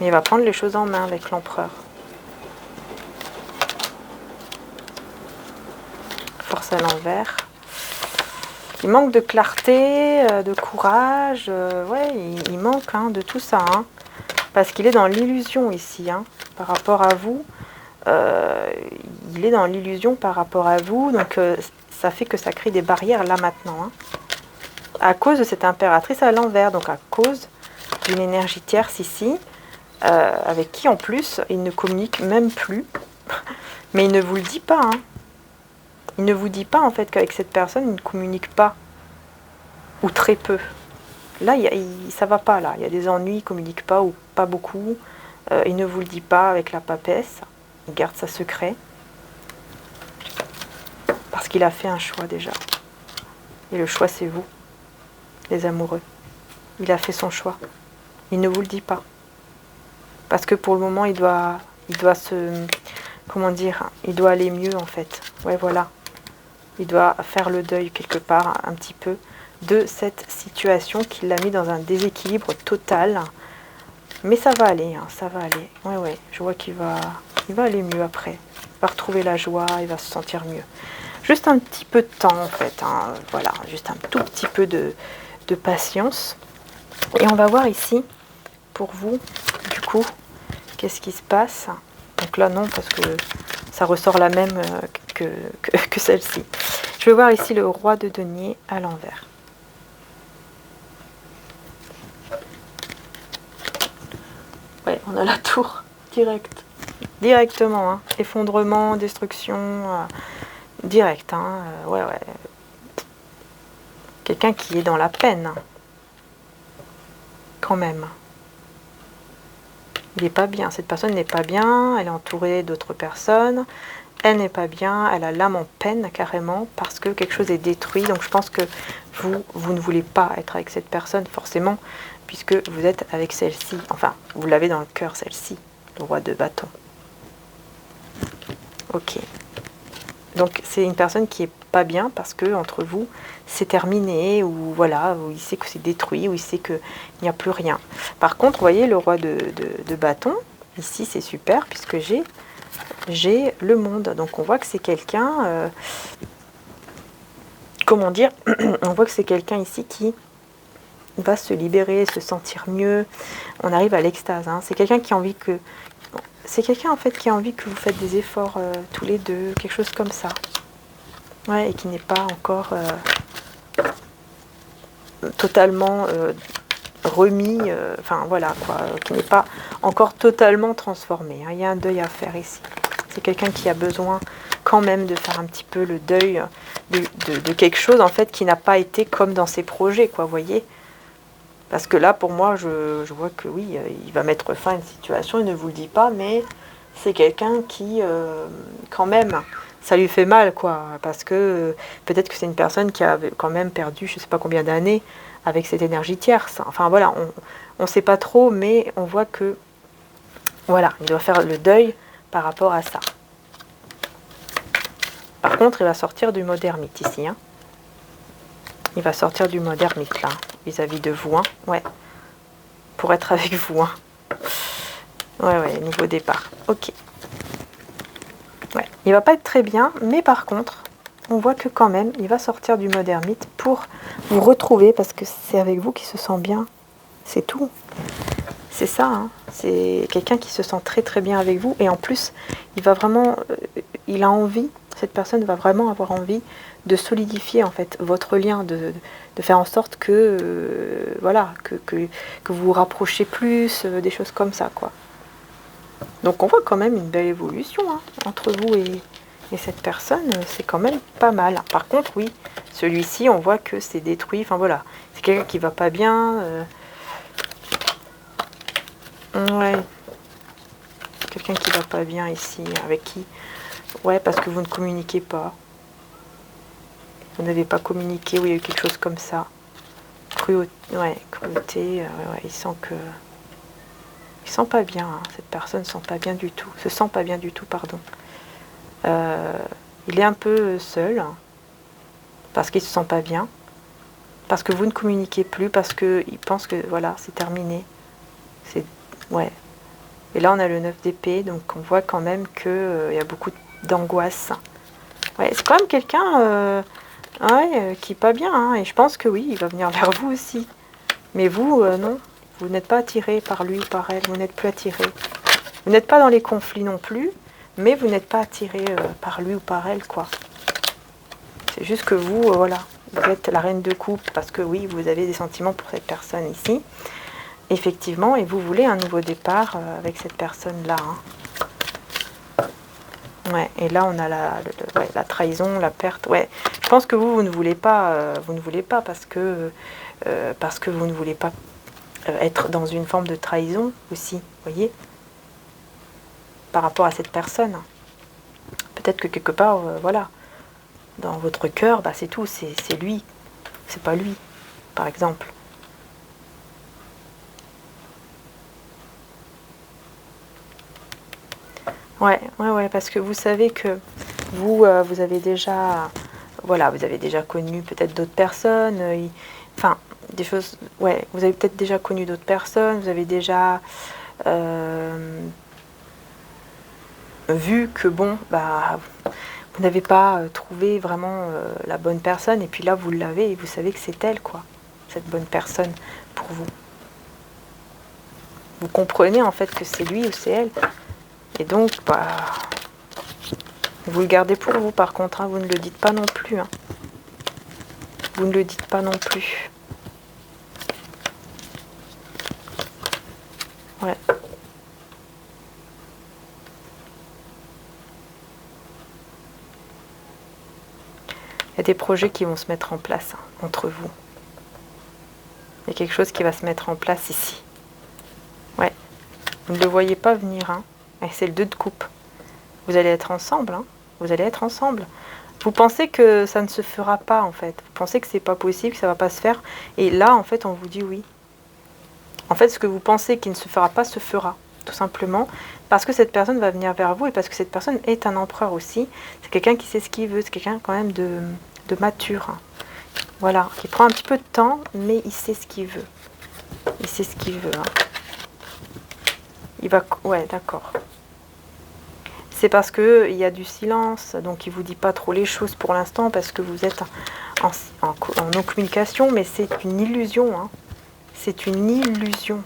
Mais il va prendre les choses en main avec l'empereur. Force à l'envers. Il manque de clarté, de courage. Ouais, il manque hein, de tout ça. Hein, parce qu'il est dans l'illusion ici, hein, par rapport à vous. Il est dans l'illusion par rapport à vous, donc ça fait que ça crée des barrières là maintenant. Hein. À cause de cette impératrice à l'envers, donc à cause d'une énergie tierce ici, avec qui en plus il ne communique même plus, mais il ne vous le dit pas. Hein. Il ne vous dit pas en fait qu'avec cette personne il ne communique pas, ou très peu. Là, ça va pas là, il y a des ennuis, il ne communique pas ou pas beaucoup, il ne vous le dit pas avec la papesse. Il garde ça secret. Parce qu'il a fait un choix déjà. Et le choix, c'est vous, les amoureux. Il a fait son choix. Il ne vous le dit pas. Parce que pour le moment, il doit se... Comment dire? Il doit aller mieux, en fait. Ouais, voilà. Il doit faire le deuil, quelque part, un petit peu, de cette situation qui l'a mis dans un déséquilibre total. Mais ça va aller, hein, ça va aller. Ouais, ouais. Je vois qu'il va aller mieux après. Il va retrouver la joie, il va se sentir mieux. Juste un petit peu de temps en fait, hein. Voilà, juste un tout petit peu de patience. Et on va voir ici, pour vous, du coup, qu'est-ce qui se passe. Donc là non, parce que ça ressort la même que celle-ci. Je vais voir ici le roi de denier à l'envers. Ouais, on a la tour, directement, hein. Effondrement, destruction, direct, hein. Ouais. Quelqu'un qui est dans la peine, quand même. Il n'est pas bien, cette personne n'est pas bien, elle est entourée d'autres personnes, elle n'est pas bien, elle a l'âme en peine carrément, parce que quelque chose est détruit, donc je pense que vous ne voulez pas être avec cette personne, forcément, puisque vous êtes avec celle-ci, enfin, vous l'avez dans le cœur, celle-ci, le roi de bâton. Ok. Donc c'est une personne qui est pas bien parce que entre vous c'est terminé, ou voilà, où il sait que c'est détruit, où il sait qu'il n'y a plus rien. Par contre, vous voyez, le roi de bâton, ici c'est super puisque j'ai le monde. Donc on voit que c'est quelqu'un, comment dire, on voit que c'est quelqu'un ici qui va se libérer, se sentir mieux. On arrive à l'extase. Hein. C'est quelqu'un qui a envie que... C'est quelqu'un en fait qui a envie que vous faites des efforts tous les deux, quelque chose comme ça. Ouais, et qui n'est pas encore totalement remis, enfin voilà quoi, qui n'est pas encore totalement transformé. Hein. Il y a un deuil à faire ici. C'est quelqu'un qui a besoin quand même de faire un petit peu le deuil de quelque chose en fait qui n'a pas été comme dans ses projets, quoi, vous voyez. Parce que là, pour moi, je vois que oui, il va mettre fin à une situation, il ne vous le dit pas, mais c'est quelqu'un qui, quand même, ça lui fait mal, quoi. Parce que peut-être que c'est une personne qui a quand même perdu, je ne sais pas combien d'années, avec cette énergie tierce. Enfin voilà, on ne sait pas trop, mais on voit que, voilà, il doit faire le deuil par rapport à ça. Par contre, il va sortir du mode ermite ici, hein. Il va sortir du mode ermite, là, vis-à-vis de vous, hein. Ouais. Pour être avec vous, hein. Ouais, nouveau départ. Ok. Ouais. Il va pas être très bien, mais par contre, on voit que quand même, il va sortir du mode ermite pour vous retrouver, parce que c'est avec vous qu'il se sent bien. C'est tout. C'est ça, hein. C'est quelqu'un qui se sent très très bien avec vous, et en plus, il va vraiment... il a envie, cette personne va vraiment avoir envie de solidifier en fait votre lien, de faire en sorte que voilà, que vous vous rapprochez plus, des choses comme ça, quoi. Donc on voit quand même une belle évolution, hein, entre vous et cette personne, c'est quand même pas mal. Par contre, oui, celui-ci, on voit que c'est détruit, enfin voilà, c'est quelqu'un qui va pas bien. Ouais, quelqu'un qui va pas bien ici, avec qui... Ouais, parce que vous ne communiquez pas. Vous n'avez pas communiqué, ou il y a eu quelque chose comme ça. Cruauté, ouais, il sent que... Il sent pas bien, hein. Cette personne sent pas bien du tout. Se sent pas bien du tout, pardon. Il est un peu seul, parce qu'il ne se sent pas bien, parce que vous ne communiquez plus, parce qu'il pense que voilà, c'est terminé. Ouais. Et là, on a le 9 d'épée, donc on voit quand même qu'il y a beaucoup d'angoisse. Ouais, c'est quand même quelqu'un qui est pas bien, hein, et je pense que oui, il va venir vers vous aussi. Mais vous, non, vous n'êtes pas attiré par lui ou par elle, vous n'êtes plus attiré. Vous n'êtes pas dans les conflits non plus, mais vous n'êtes pas attiré par lui ou par elle, quoi. C'est juste que vous, voilà, vous êtes la reine de coupe, parce que oui, vous avez des sentiments pour cette personne ici, effectivement, et vous voulez un nouveau départ avec cette personne-là. Hein. Ouais, et là, on a la trahison, la perte. Ouais, je pense que vous ne voulez pas, parce que vous ne voulez pas être dans une forme de trahison aussi, vous voyez, par rapport à cette personne. Peut-être que quelque part, voilà, dans votre cœur, bah, c'est tout, c'est lui, c'est pas lui, par exemple. Ouais, parce que vous savez que vous, vous avez déjà, voilà, vous avez déjà connu peut-être d'autres personnes, enfin, des choses, ouais, vous avez peut-être déjà connu d'autres personnes, vous avez déjà vu que bon, bah, vous n'avez pas trouvé vraiment la bonne personne, et puis là vous l'avez et vous savez que c'est elle, quoi, cette bonne personne pour vous. Vous comprenez en fait que c'est lui ou c'est elle, et donc bah, vous le gardez pour vous par contre, hein, vous ne le dites pas non plus. Hein. Vous ne le dites pas non plus. Ouais. Il y a des projets qui vont se mettre en place entre vous. Il y a quelque chose qui va se mettre en place ici. Ouais. Vous ne le voyez pas venir. Hein. Et c'est le 2 de coupe. Vous allez être ensemble. Hein. Vous allez être ensemble. Vous pensez que ça ne se fera pas, en fait. Vous pensez que c'est pas possible, que ça va pas se faire. Et là, en fait, on vous dit oui. En fait, ce que vous pensez qui ne se fera pas, se fera. Tout simplement. Parce que cette personne va venir vers vous et parce que cette personne est un empereur aussi. C'est quelqu'un qui sait ce qu'il veut. C'est quelqu'un quand même de mature. Hein. Voilà. Qui prend un petit peu de temps, mais il sait ce qu'il veut. Il sait ce qu'il veut. Hein. Il va... Ouais, d'accord. C'est parce qu'il y a du silence, donc il ne vous dit pas trop les choses pour l'instant, parce que vous êtes en non-communication, mais c'est une illusion. Hein. C'est une illusion.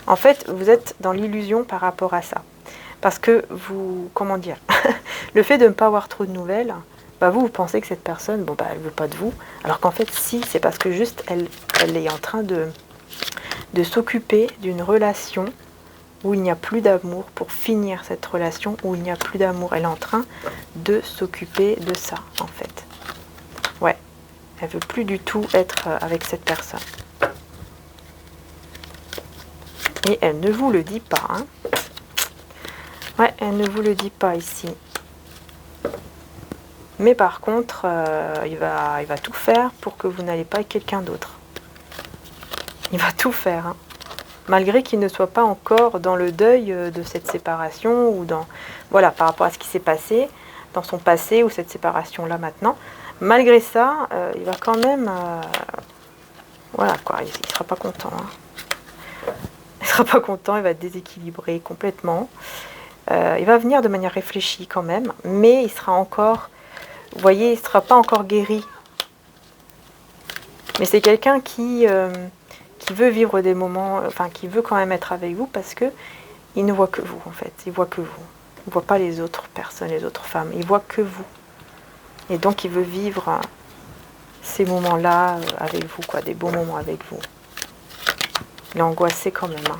En fait, vous êtes dans l'illusion par rapport à ça. Parce que vous... Comment dire le fait de ne pas avoir trop de nouvelles, bah vous pensez que cette personne, bon, bah, elle ne veut pas de vous. Alors qu'en fait, si, c'est parce que juste, elle est en train de s'occuper d'une relation où il n'y a plus d'amour, pour finir cette relation où il n'y a plus d'amour. Elle est en train de s'occuper de ça, en fait. Ouais, elle veut plus du tout être avec cette personne. Et elle ne vous le dit pas. Hein. Ouais, elle ne vous le dit pas ici. Mais par contre, il va tout faire pour que vous n'allez pas avec quelqu'un d'autre. Il va tout faire, hein. Malgré qu'il ne soit pas encore dans le deuil de cette séparation ou dans, voilà, par rapport à ce qui s'est passé dans son passé ou cette séparation-là maintenant. Malgré ça, il va quand même, voilà quoi, il sera pas content. Hein. Il sera pas content, il va être déséquilibré complètement. Il va venir de manière réfléchie quand même, mais il sera encore, vous voyez, il sera pas encore guéri. Mais c'est quelqu'un qui veut vivre des moments, enfin qui veut quand même être avec vous parce que il ne voit que vous en fait, il voit que vous. Il ne voit pas les autres personnes, les autres femmes, il voit que vous. Et donc il veut vivre ces moments-là avec vous, quoi, des beaux moments avec vous. Il est angoissé quand même. Hein.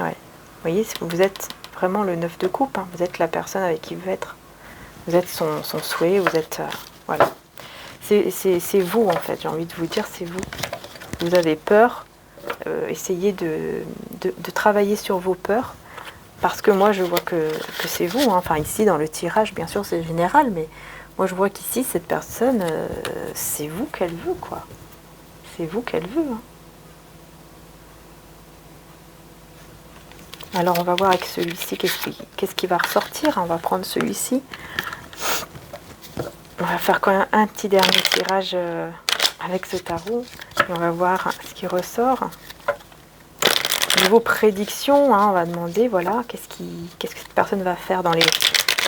Ouais. Vous voyez, vous êtes vraiment le 9 de coupe, hein. Vous êtes la personne avec qui il veut être. Vous êtes son souhait, vous êtes... voilà. C'est vous en fait, j'ai envie de vous dire, c'est vous. Vous avez peur, essayez de travailler sur vos peurs, parce que moi je vois que c'est vous, hein. Enfin ici dans le tirage, bien sûr c'est général, mais moi je vois qu'ici cette personne, c'est vous qu'elle veut, quoi. C'est vous qu'elle veut. Hein. Alors on va voir avec celui-ci qu'est-ce qui va ressortir. On va prendre celui-ci. On va faire quand même un petit dernier tirage avec ce tarot. Et on va voir ce qui ressort. Niveau prédiction, hein, on va demander, voilà, qu'est-ce que cette personne va faire dans les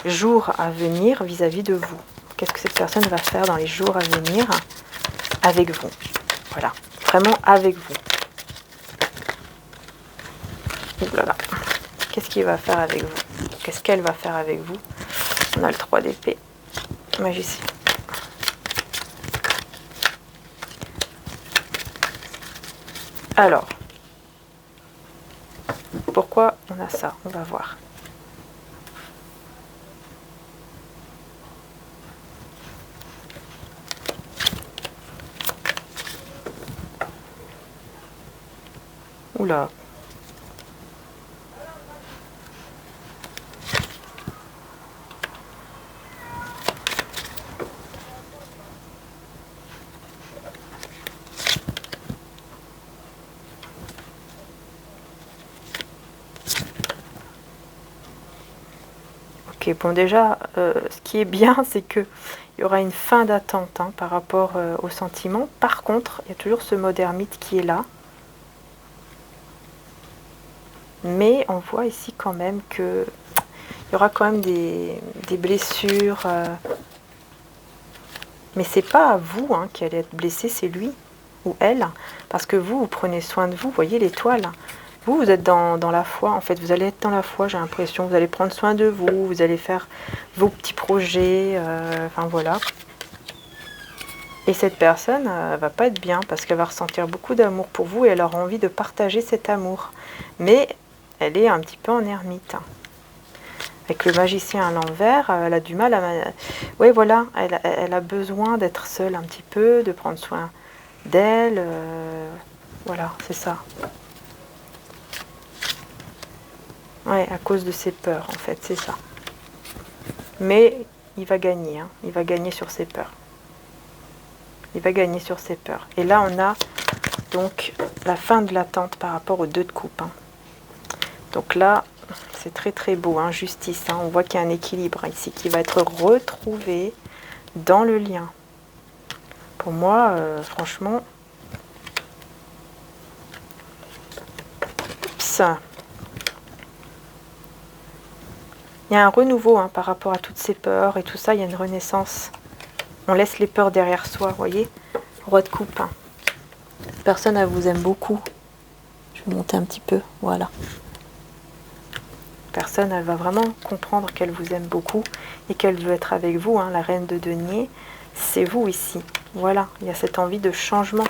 jours à venir vis-à-vis de vous. Qu'est-ce que cette personne va faire dans les jours à venir avec vous. Voilà, vraiment avec vous. Ouh là là. Qu'est-ce qu'il va faire avec vous? Qu'est-ce qu'elle va faire avec vous? On a le 3 d'épée. Magicien. Alors, pourquoi on a ça? On va voir. Oula. Ok, bon déjà, ce qui est bien, c'est que il y aura une fin d'attente hein, par rapport aux sentiments. Par contre, il y a toujours ce mode ermite qui est là. Mais on voit ici quand même que il y aura quand même des blessures. Mais c'est pas à vous hein, qui allez être blessé, c'est lui ou elle. Parce que vous prenez soin de vous. Vous voyez l'étoile. Vous êtes dans la foi. En fait, vous allez être dans la foi, j'ai l'impression. Vous allez prendre soin de vous. Vous allez faire vos petits projets. Enfin, voilà. Et cette personne va pas être bien parce qu'elle va ressentir beaucoup d'amour pour vous et elle aura envie de partager cet amour. Mais elle est un petit peu en ermite. Avec le magicien à l'envers, elle a du mal à... Oui, voilà, elle a besoin d'être seule un petit peu, de prendre soin d'elle. Voilà, c'est ça. Ouais, à cause de ses peurs, en fait, c'est ça. Mais il va gagner, hein. Il va gagner sur ses peurs. Il va gagner sur ses peurs. Et là, on a donc la fin de l'attente par rapport aux 2 de coupe. Hein. Donc là, c'est très très beau, hein, justice. Hein. On voit qu'il y a un équilibre ici qui va être retrouvé dans le lien. Pour moi, franchement... Oups. Il y a un renouveau hein, par rapport à toutes ces peurs et tout ça. Il y a une renaissance. On laisse les peurs derrière soi, vous voyez. Roi de coupe. Hein. Cette personne, elle vous aime beaucoup. Je vais monter un petit peu, voilà. Personne, elle va vraiment comprendre qu'elle vous aime beaucoup et qu'elle veut être avec vous. Hein. La reine de denier, c'est vous ici. Voilà, il y a cette envie de changement.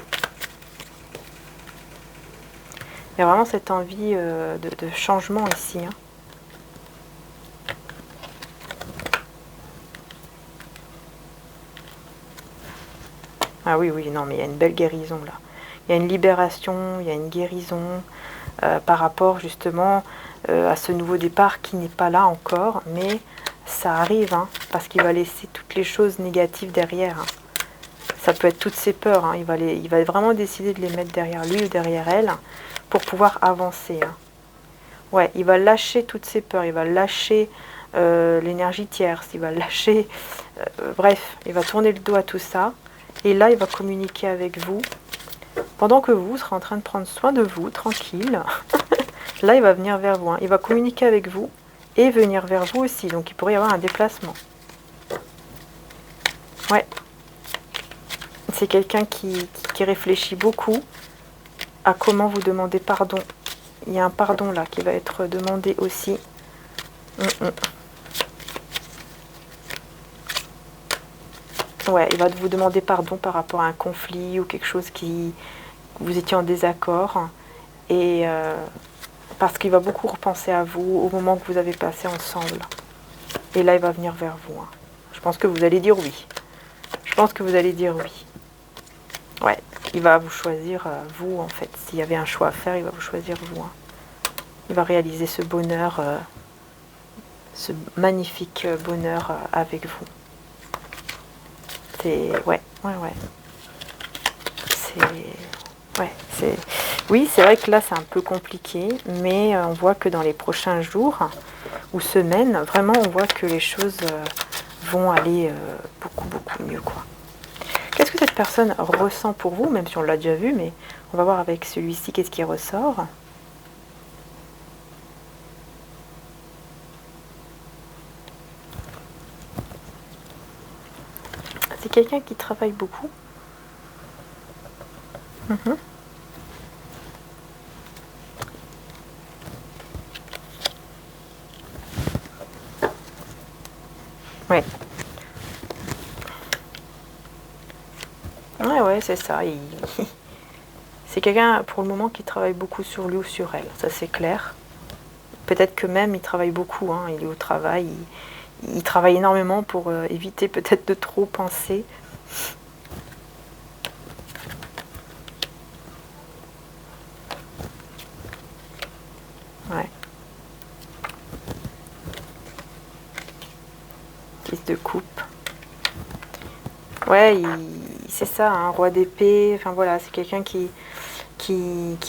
Il y a vraiment cette envie de changement ici. Hein. Ah oui, oui, non, mais il y a une belle guérison là. Il y a une libération, il y a une guérison par rapport justement à ce nouveau départ qui n'est pas là encore, mais ça arrive, hein, parce qu'il va laisser toutes les choses négatives derrière. Hein. Ça peut être toutes ses peurs, hein, il va vraiment décider de les mettre derrière lui ou derrière elle pour pouvoir avancer. Hein. Ouais, il va lâcher toutes ses peurs, il va lâcher l'énergie tierce, il va lâcher... bref, il va tourner le dos à tout ça. Et là, il va communiquer avec vous. Pendant que vous serez en train de prendre soin de vous, tranquille. Là, il va venir vers vous. Hein. Il va communiquer avec vous et venir vers vous aussi. Donc, il pourrait y avoir un déplacement. Ouais. C'est quelqu'un qui réfléchit beaucoup à comment vous demander pardon. Il y a un pardon là qui va être demandé aussi. Ouais, il va vous demander pardon par rapport à un conflit ou quelque chose qui vous étiez en désaccord. Et parce qu'il va beaucoup repenser à vous au moment que vous avez passé ensemble. Et là, il va venir vers vous. Hein. Je pense que vous allez dire oui. Je pense que vous allez dire oui. Ouais, il va vous choisir, vous, en fait. S'il y avait un choix à faire, il va vous choisir vous. Hein. Il va réaliser ce bonheur, ce magnifique bonheur avec vous. C'est... Ouais. C'est... Ouais, c'est... Oui, c'est vrai que là, c'est un peu compliqué, mais on voit que dans les prochains jours ou semaines, vraiment, on voit que les choses vont aller beaucoup, beaucoup mieux, quoi. Qu'est-ce que cette personne ressent pour vous, même si on l'a déjà vu, mais on va voir avec celui-ci qu'est-ce qui ressort. C'est quelqu'un qui travaille beaucoup. Mhm. Ouais. Ouais, c'est ça. C'est quelqu'un, pour le moment, qui travaille beaucoup sur lui ou sur elle. Ça, c'est clair. Peut-être que même, il travaille beaucoup. Hein. Il est au travail. Il travaille énormément pour éviter peut-être de trop penser. Ouais. 10 de coupe. Ouais, c'est ça, un roi d'épée. Enfin voilà, c'est quelqu'un qui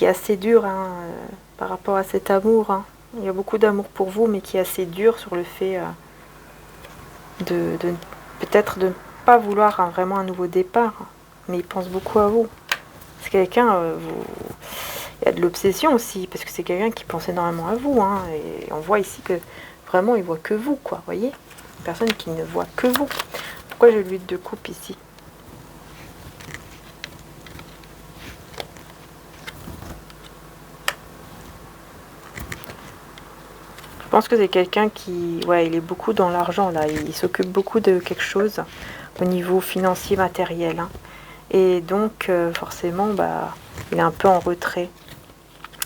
est assez dur hein, par rapport à cet amour. Hein. Il y a beaucoup d'amour pour vous, mais qui est assez dur sur le fait de peut-être de ne pas vouloir vraiment un nouveau départ. Mais il pense beaucoup à vous. C'est quelqu'un, il y a de l'obsession aussi, parce que c'est quelqu'un qui pense énormément à vous. Hein, et on voit ici que vraiment, il voit que vous, quoi. Vous voyez, une personne qui ne voit que vous. Pourquoi j'ai l'huile de coupe ici? Je pense que c'est quelqu'un qui, ouais, il est beaucoup dans l'argent là. Il s'occupe beaucoup de quelque chose au niveau financier, matériel. Hein. Et donc, forcément, bah, il est un peu en retrait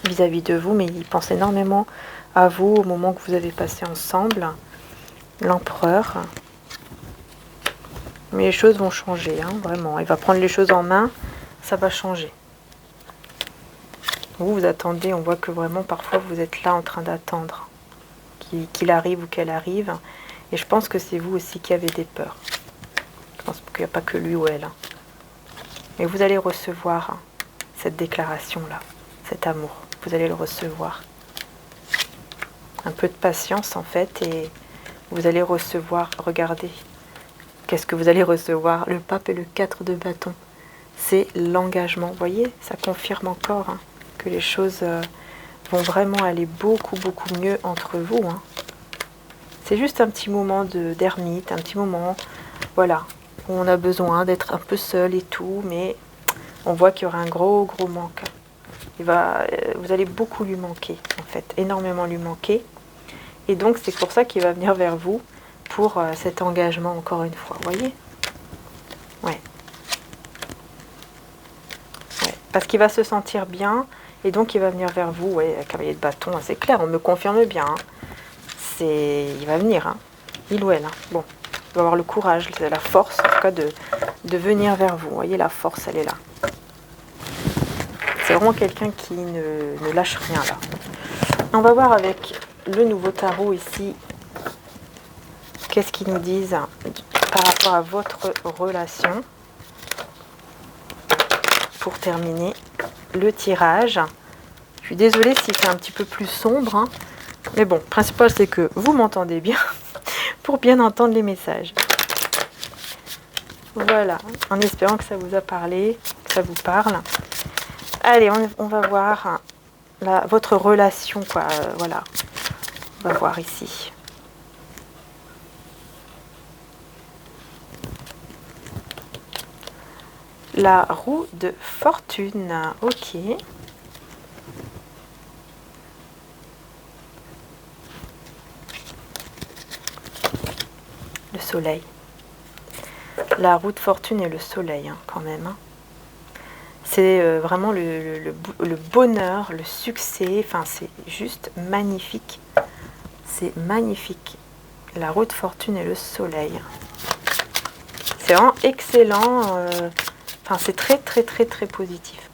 vis-à-vis de vous, mais il pense énormément à vous au moment que vous avez passé ensemble. L'empereur. Mais les choses vont changer, hein, vraiment. Il va prendre les choses en main, ça va changer. Vous attendez, on voit que vraiment parfois vous êtes là en train d'attendre qu'il arrive ou qu'elle arrive. Et je pense que c'est vous aussi qui avez des peurs. Je pense qu'il n'y a pas que lui ou elle. Hein. Mais vous allez recevoir hein, cette déclaration-là, cet amour. Vous allez le recevoir. Un peu de patience en fait et vous allez recevoir, regardez, qu'est-ce que vous allez recevoir? Le pape et le 4 de bâton. C'est l'engagement. Vous voyez, ça confirme encore hein, que les choses vont vraiment aller beaucoup, beaucoup mieux entre vous. Hein. C'est juste un petit moment d'ermite, un petit moment, voilà, où on a besoin d'être un peu seul et tout, mais on voit qu'il y aura un gros, gros manque. Vous allez beaucoup lui manquer, en fait, énormément lui manquer. Et donc, c'est pour ça qu'il va venir vers vous pour cet engagement, encore une fois. Vous voyez? Ouais. Ouais. Parce qu'il va se sentir bien, et donc il va venir vers vous. Ouais, cavalier de bâton, c'est clair, on me confirme bien. Hein. Il va venir, hein. Il ou elle. Hein. Bon, il va avoir le courage, la force, en tout cas, de venir vers vous. Vous voyez, la force, elle est là. C'est vraiment quelqu'un qui ne lâche rien, là. On va voir avec le nouveau tarot ici, qu'est-ce qu'ils nous disent par rapport à votre relation. Pour terminer le tirage. Je suis désolée si c'est un petit peu plus sombre, hein. Mais bon, le principal c'est que vous m'entendez bien pour bien entendre les messages. Voilà, en espérant que ça vous a parlé, que ça vous parle. Allez, on va voir votre relation, quoi. Voilà, on va voir ici. La roue de fortune, ok. Le soleil. La roue de fortune et le soleil, hein, quand même. Hein. C'est vraiment le bonheur, le succès. Enfin, c'est juste magnifique. C'est magnifique. La roue de fortune et le soleil. C'est vraiment excellent. Enfin, c'est très, très, très, très positif.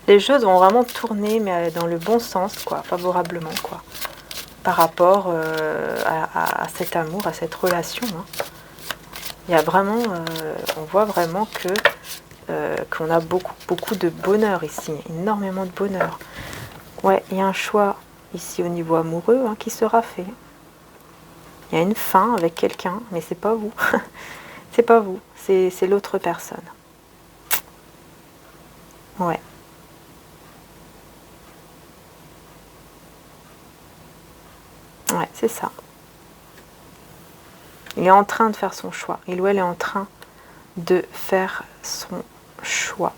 Les choses vont vraiment tourner, mais dans le bon sens, quoi, favorablement, quoi. Par rapport à cet amour, à cette relation. Hein. Il y a vraiment, on voit vraiment que qu'on a beaucoup de bonheur ici, énormément de bonheur. Ouais, il y a un choix ici au niveau amoureux qui sera fait. Il y a une fin avec quelqu'un, mais c'est pas vous. C'est pas vous, c'est l'autre personne. Ouais. Ouais, c'est ça. Il est en train de faire son choix. Il ou elle est en train de faire son choix.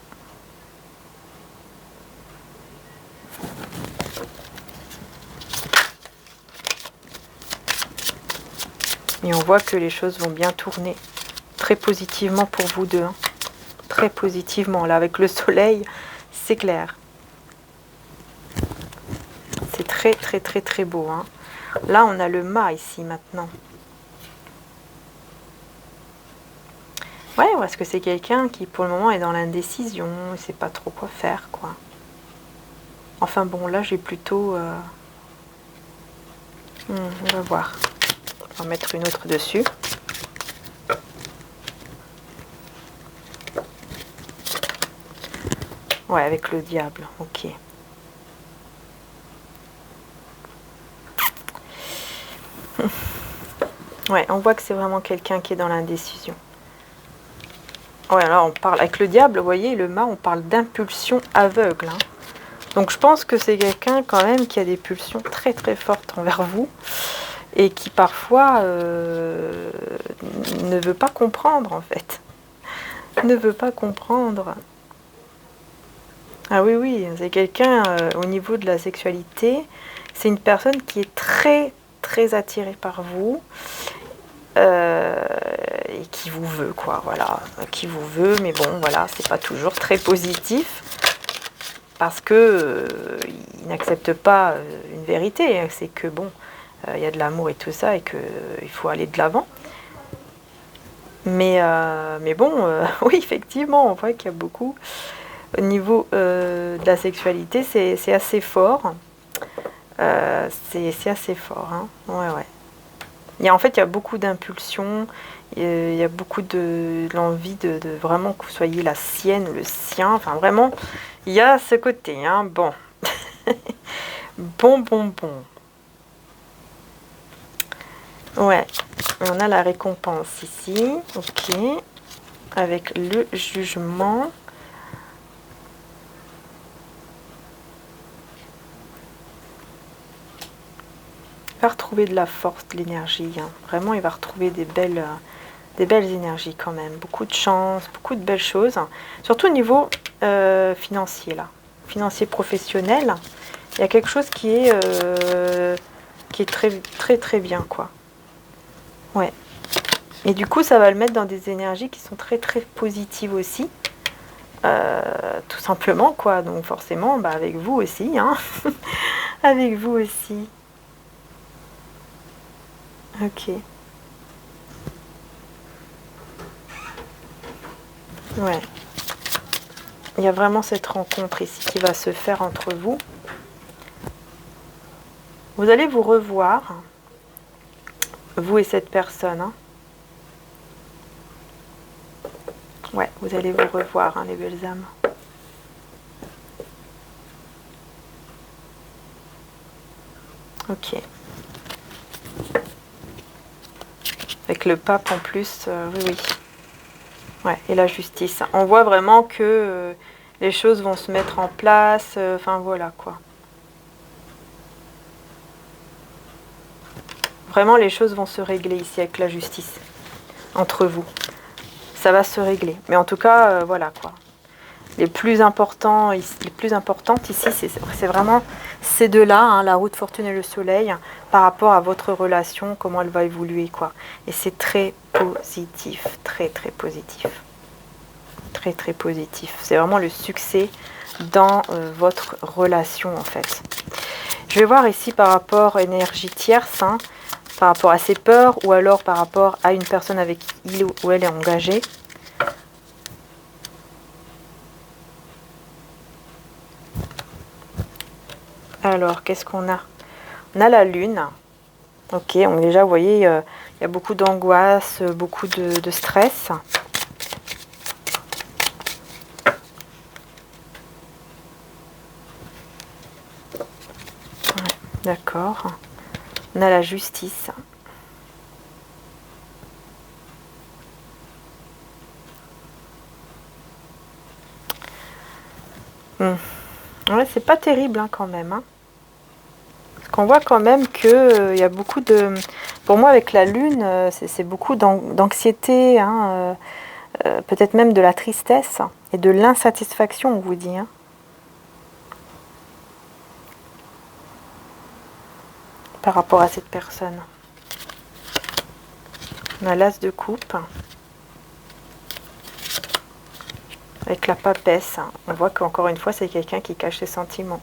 Et on voit que les choses vont bien tourner très positivement pour vous deux. Très positivement. Là, avec le soleil, c'est clair. C'est très beau. Là, on a le mât ici maintenant. Ouais, parce que c'est quelqu'un qui, pour le moment, est dans l'indécision. Il ne sait pas trop quoi faire, quoi. Enfin bon, là, j'ai plutôt... on va voir. On va mettre une autre dessus. Ouais, avec le diable, ok. Ouais, on voit que c'est vraiment quelqu'un qui est dans l'indécision. Ouais, alors on parle avec le diable, vous voyez, le mât, on parle d'impulsion aveugle. Donc je pense que c'est quelqu'un quand même qui a des pulsions très fortes envers vous et qui parfois ne veut pas comprendre en fait. Ne veut pas comprendre. Ah oui, c'est quelqu'un au niveau de la sexualité, c'est une personne qui est très attirée par vous. Et qui vous veut, quoi, voilà, qui vous veut, mais bon, voilà, c'est pas toujours très positif, parce que il n'accepte pas une vérité, c'est que bon, il y a de l'amour et tout ça, et que il faut aller de l'avant. Mais bon, oui, effectivement, on voit qu'il y a beaucoup, au niveau de la sexualité, c'est assez fort, c'est assez fort, ouais. En fait, il y a beaucoup d'impulsions, il y a beaucoup de l'envie de vraiment que vous soyez la sienne ou le sien. Enfin, vraiment, il y a ce côté, bon. Bon. Ouais, on a la récompense ici, ok, avec le jugement. Il va retrouver de la force, de l'énergie. Vraiment, il va retrouver des belles énergies quand même. Beaucoup de chance, beaucoup de belles choses. Surtout au niveau financier, là. Financier professionnel. Il y a quelque chose qui est très bien, quoi. Ouais. Et du coup, ça va le mettre dans des énergies qui sont très positives aussi. Tout simplement, quoi. Donc forcément, avec vous aussi, Avec vous aussi. Ok. Ouais. Il y a vraiment cette rencontre ici qui va se faire entre vous. Vous allez vous revoir, vous et cette personne. Ouais, vous allez vous revoir, les belles âmes. Ok. Avec le pape en plus, oui. Ouais, et la justice. On voit vraiment que les choses vont se mettre en place. Enfin, voilà, quoi. Vraiment, les choses vont se régler ici avec la justice. Entre vous. Ça va se régler. Mais en tout cas, voilà, quoi. Les plus importantes ici, c'est vraiment ces deux-là, la roue de fortune et le soleil, par rapport à votre relation, comment elle va évoluer, quoi. Et c'est très positif, très positif. Très positif. C'est vraiment le succès dans votre relation, en fait. Je vais voir ici par rapport à énergie tierce, par rapport à ses peurs, ou alors par rapport à une personne avec qui il ou elle est engagée. Alors, qu'est-ce qu'on a? On a la lune. Ok, donc déjà, vous voyez, il y a beaucoup d'angoisse, beaucoup de stress. D'accord. On a la justice. Ouais, c'est pas terrible hein, quand même. Hein. Parce qu'on voit quand même que y a beaucoup de... Pour moi, avec la lune, c'est beaucoup d'anxiété, hein, peut-être même de la tristesse et de l'insatisfaction, on vous dit. Hein. Par rapport à cette personne. On a l'as de coupe. Avec la papesse, on voit qu'encore une fois, c'est quelqu'un qui cache ses sentiments.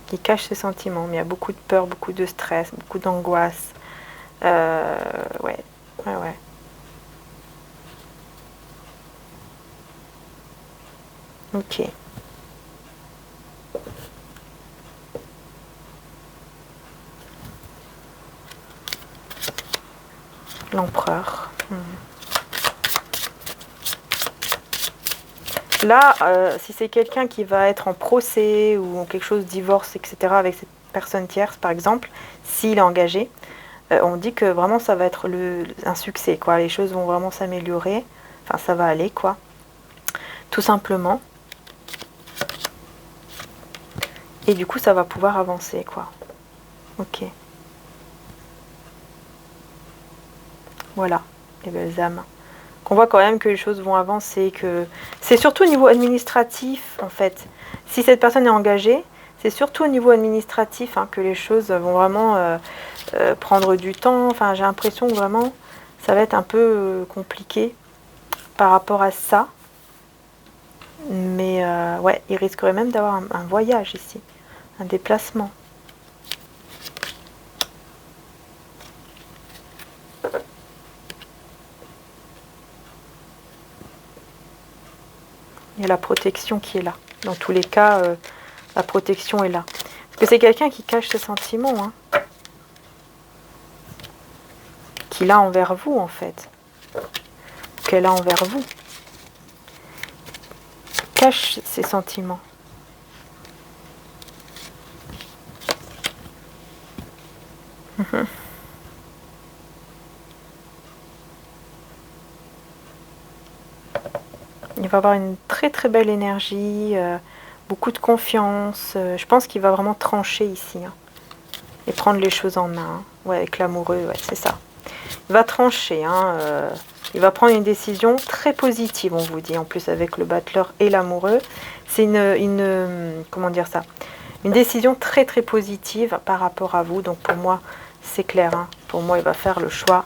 Qui cache ses sentiments, mais il y a beaucoup de peur, beaucoup de stress, beaucoup d'angoisse. Ouais. Ok. L'empereur. Là, si c'est quelqu'un qui va être en procès ou quelque chose, divorce, etc., avec cette personne tierce, par exemple, s'il est engagé, on dit que vraiment ça va être un succès, quoi. Les choses vont vraiment s'améliorer. Enfin, ça va aller, quoi. Tout simplement. Et du coup, ça va pouvoir avancer, quoi. Ok. Voilà, les belles âmes. Qu'on voit quand même que les choses vont avancer, que c'est surtout au niveau administratif, en fait. Si cette personne est engagée, c'est surtout au niveau administratif hein, que les choses vont vraiment prendre du temps. Enfin, j'ai l'impression que vraiment, ça va être un peu compliqué par rapport à ça. Mais ouais, il risquerait même d'avoir un voyage ici, un déplacement. Il y a la protection qui est là. Dans tous les cas, la protection est là. Parce que c'est quelqu'un qui cache ses sentiments. Hein. Qu'il a envers vous, en fait. Qu'elle a envers vous. Cache ses sentiments. Il va avoir une très très belle énergie, beaucoup de confiance. Je pense qu'il va vraiment trancher ici. Hein, et prendre les choses en main. Hein. Ouais, avec l'amoureux, ouais, c'est ça. Il va trancher. Hein, il va prendre une décision très positive, on vous dit. En plus, avec le battleur et l'amoureux. C'est comment dire ça, une décision très très positive par rapport à vous. Donc pour moi, c'est clair. Hein, pour moi, il va faire le choix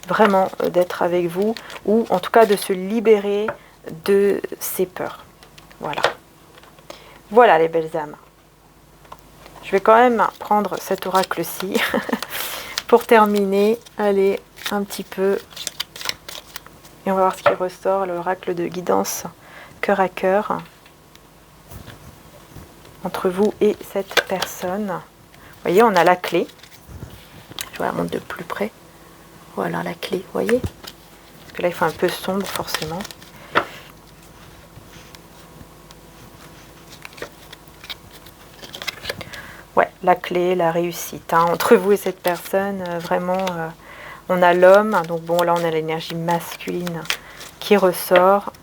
vraiment d'être avec vous. Ou en tout cas de se libérer de ses peurs. Voilà. Voilà les belles âmes. Je vais quand même prendre cet oracle-ci pour terminer. Allez, un petit peu. Et on va voir ce qui ressort, l'oracle de guidance cœur à cœur entre vous et cette personne. Vous voyez, on a la clé. Je vais la montre de plus près. Voilà la clé, vous voyez. Parce que là, il fait un peu sombre forcément. Ouais, la clé, la réussite. Hein. Entre vous et cette personne, vraiment, on a l'homme. Donc bon, là, on a l'énergie masculine qui ressort.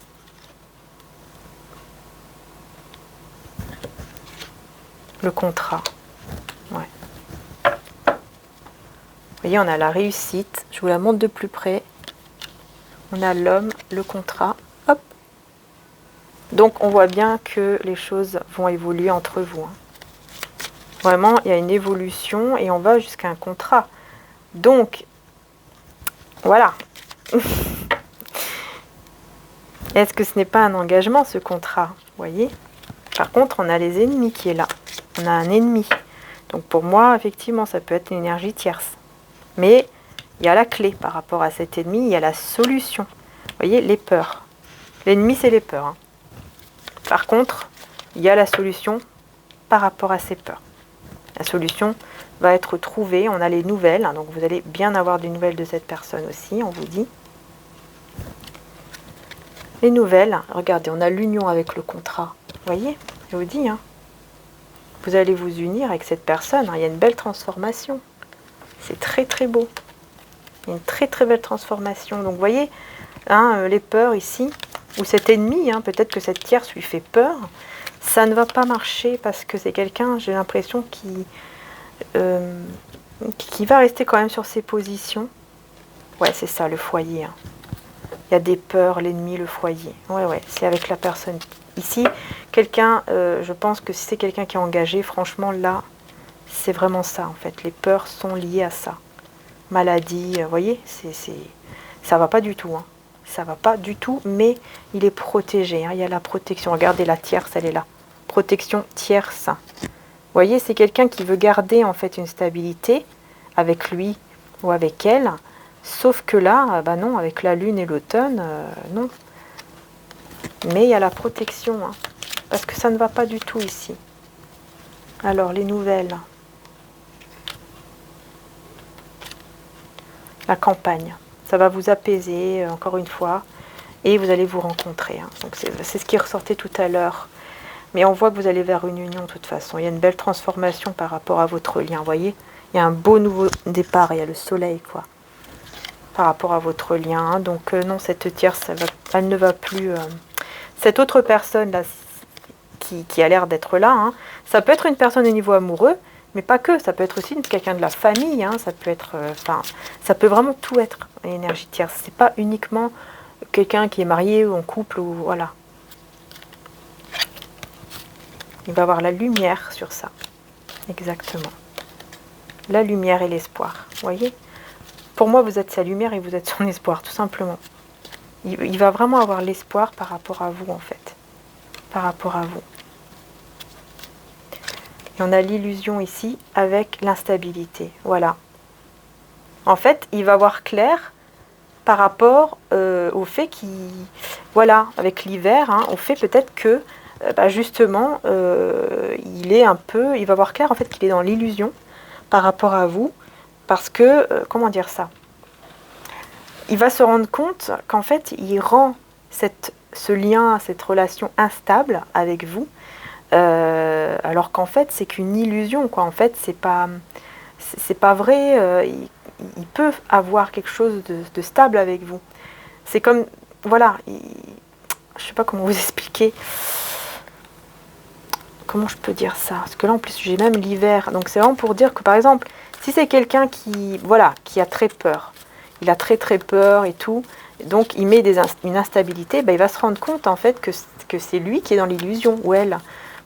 Le contrat. Ouais. Vous voyez, on a la réussite. Je vous la montre de plus près. On a l'homme, le contrat. Hop. Donc, on voit bien que les choses vont évoluer entre vous. Hein. Vraiment, il y a une évolution et on va jusqu'à un contrat. Donc, voilà. Est-ce que ce n'est pas un engagement, ce contrat? Vous voyez? Par contre, on a les ennemis qui est là. On a un ennemi. Donc, pour moi, effectivement, ça peut être une énergie tierce. Mais il y a la clé par rapport à cet ennemi. Il y a la solution. Vous voyez, les peurs. L'ennemi, c'est les peurs. Hein. Par contre, il y a la solution par rapport à ces peurs. La solution va être trouvée. On a les nouvelles. Hein, donc, vous allez bien avoir des nouvelles de cette personne aussi, on vous dit. Les nouvelles, regardez, on a l'union avec le contrat. Vous voyez, je vous dis. Hein. Vous allez vous unir avec cette personne. Il y a une belle transformation. C'est très très beau. Il y a une très très belle transformation. Donc vous voyez, les peurs ici, ou cet ennemi, peut-être que cette tierce lui fait peur, ça ne va pas marcher parce que c'est quelqu'un, j'ai l'impression, qui va rester quand même sur ses positions. Ouais, c'est ça, le foyer. Il y a des peurs, l'ennemi, le foyer. Ouais, c'est avec la personne. Ici, quelqu'un, je pense que si c'est quelqu'un qui est engagé, franchement, là, c'est vraiment ça, en fait. Les peurs sont liées à ça. Maladie, vous voyez, ça va pas du tout. Ça va pas du tout, mais il est protégé. Il y a la protection. Regardez, la tierce, elle est là. Protection tierce. Vous voyez, c'est quelqu'un qui veut garder, en fait, une stabilité avec lui ou avec elle. Sauf que là, non, avec la lune et l'automne, non. Mais il y a la protection, parce que ça ne va pas du tout ici. Alors, les nouvelles. La campagne. Ça va vous apaiser, encore une fois, et vous allez vous rencontrer. Donc, c'est ce qui ressortait tout à l'heure. Mais on voit que vous allez vers une union, de toute façon. Il y a une belle transformation par rapport à votre lien, vous voyez. Il y a un beau nouveau départ, il y a le soleil, quoi. Par rapport à votre lien. Donc, non, cette tierce, elle ne va plus... Cette autre personne, là, qui a l'air d'être là, ça peut être une personne au niveau amoureux, mais pas que, ça peut être aussi quelqu'un de la famille, ça peut être, ça peut vraiment tout être, l'énergie tierce. C'est pas uniquement quelqu'un qui est marié ou en couple, ou voilà. Il va avoir la lumière sur ça, exactement. La lumière et l'espoir, vous voyez. Pour moi, vous êtes sa lumière et vous êtes son espoir, tout simplement. Il va vraiment avoir l'espoir par rapport à vous, en fait. Par rapport à vous. Et on a l'illusion ici avec l'instabilité. Voilà. En fait, il va voir clair par rapport au fait qu'il... Voilà, avec l'hiver, au fait peut-être que, justement, il est un peu... Il va voir clair, en fait, qu'il est dans l'illusion par rapport à vous. Parce que, comment dire ça ? Il va se rendre compte qu'en fait, il rend ce lien, cette relation instable avec vous, alors qu'en fait, c'est qu'une illusion, quoi. En fait, c'est pas vrai. Il peut avoir quelque chose de stable avec vous. C'est comme, voilà, je sais pas comment vous expliquer. Comment je peux dire ça? Parce que là, en plus, j'ai même l'hiver. Donc, c'est vraiment pour dire que, par exemple, si c'est quelqu'un qui a très peur, il a très très peur et tout, donc il met une instabilité, il va se rendre compte en fait que c'est lui qui est dans l'illusion, ou elle,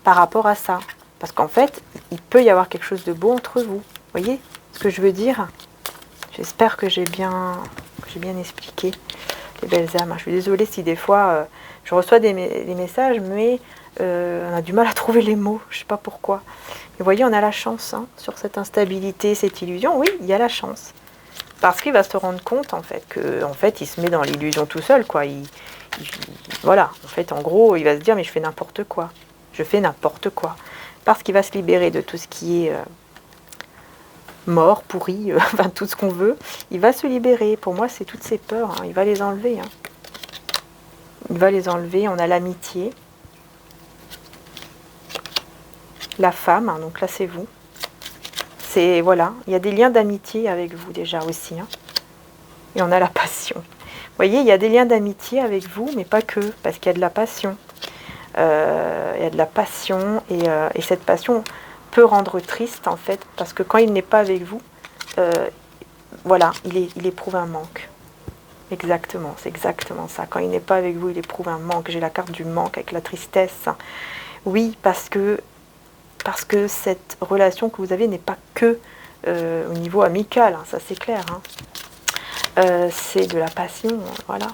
par rapport à ça. Parce qu'en fait, il peut y avoir quelque chose de beau entre vous. Vous voyez ce que je veux dire? J'espère que j'ai bien expliqué, les belles âmes. Je suis désolée si des fois je reçois des messages, mais on a du mal à trouver les mots, je ne sais pas pourquoi. Et vous voyez, on a la chance sur cette instabilité, cette illusion. Oui, il y a la chance. Parce qu'il va se rendre compte, en fait, il se met dans l'illusion tout seul, quoi. Voilà, en fait, en gros, il va se dire, mais je fais n'importe quoi. Je fais n'importe quoi. Parce qu'il va se libérer de tout ce qui est mort, pourri, enfin, tout ce qu'on veut. Il va se libérer. Pour moi, c'est toutes ces peurs. Il va les enlever. Il va les enlever. On a l'amitié. La femme, donc là, c'est vous. Voilà, il y a des liens d'amitié avec vous déjà aussi. Et on a la passion. Vous voyez, il y a des liens d'amitié avec vous, mais pas que, parce qu'il y a de la passion. Il y a de la passion, et cette passion peut rendre triste, en fait, parce que quand il n'est pas avec vous, voilà, il éprouve un manque. Exactement, c'est exactement ça. Quand il n'est pas avec vous, il éprouve un manque. J'ai la carte du manque avec la tristesse. Oui, parce que cette relation que vous avez n'est pas que au niveau amical, ça c'est clair. C'est de la passion, voilà.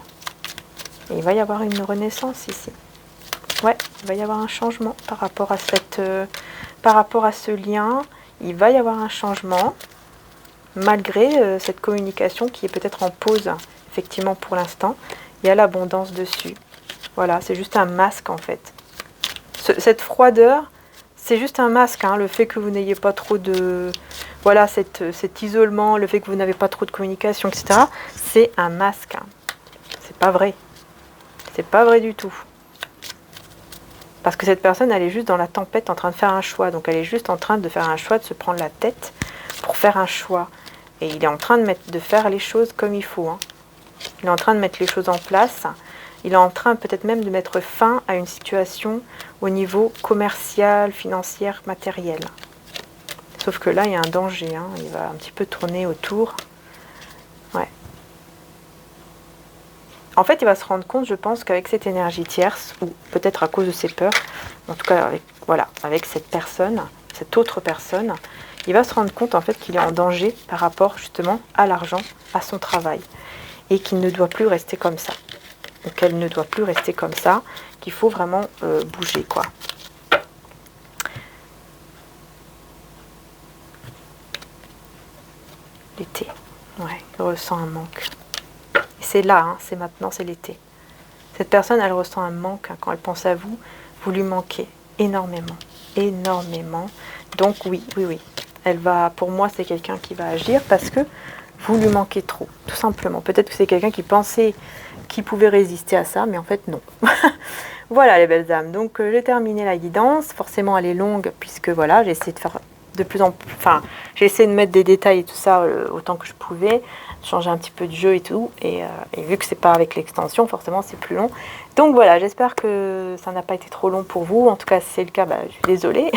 Et il va y avoir une renaissance ici. Ouais, il va y avoir un changement par rapport à ce lien. Il va y avoir un changement, malgré cette communication qui est peut-être en pause, effectivement pour l'instant. Il y a l'abondance dessus. Voilà, c'est juste un masque en fait. Cette froideur, c'est juste un masque, le fait que vous n'ayez pas trop de... Voilà, cet isolement, le fait que vous n'avez pas trop de communication, etc. C'est un masque. C'est pas vrai. C'est pas vrai du tout. Parce que cette personne, elle est juste dans la tempête en train de faire un choix. Donc elle est juste en train de faire un choix, de se prendre la tête pour faire un choix. Et il est en train de faire les choses comme il faut. Hein. Il est en train de mettre les choses en place. Il est en train peut-être même de mettre fin à une situation au niveau commercial, financier, matériel. Sauf que là, il y a un danger. Hein. Il va un petit peu tourner autour. Ouais. En fait, il va se rendre compte, je pense, qu'avec cette énergie tierce, ou peut-être à cause de ses peurs, en tout cas, avec cette personne, cette autre personne, il va se rendre compte en fait qu'il est en danger par rapport justement à l'argent, à son travail, et qu'il ne doit plus rester comme ça. Donc elle ne doit plus rester comme ça, qu'il faut vraiment bouger, quoi. L'été, ouais, il ressent un manque. Et c'est là, hein, c'est maintenant, c'est l'été. Cette personne, elle ressent un manque hein, quand elle pense à vous. Vous lui manquez énormément, énormément. Donc oui, oui, oui. Elle va, pour moi, c'est quelqu'un qui va agir parce que vous lui manquez trop, tout simplement. Peut-être que c'est quelqu'un qui pensait qu'il pouvait résister à ça, mais en fait, non. Voilà, les belles âmes. Donc, j'ai terminé la guidance. Forcément, elle est longue puisque, voilà, j'ai essayé de faire de plus en plus... Enfin, j'ai essayé de mettre des détails et tout ça autant que je pouvais, changer un petit peu de jeu et tout. Et vu que c'est pas avec l'extension, forcément, c'est plus long. Donc, voilà, j'espère que ça n'a pas été trop long pour vous. En tout cas, si c'est le cas, je suis désolée.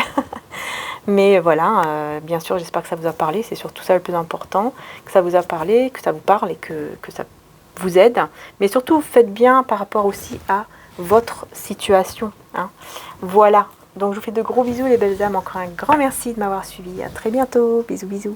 Mais voilà, bien sûr, j'espère que ça vous a parlé. C'est surtout ça le plus important, que ça vous a parlé, que ça vous parle et que ça vous aide. Mais surtout, faites bien par rapport aussi à votre situation. Hein. Voilà. Donc, je vous fais de gros bisous, les belles âmes. Encore un grand merci de m'avoir suivi. À très bientôt. Bisous, bisous.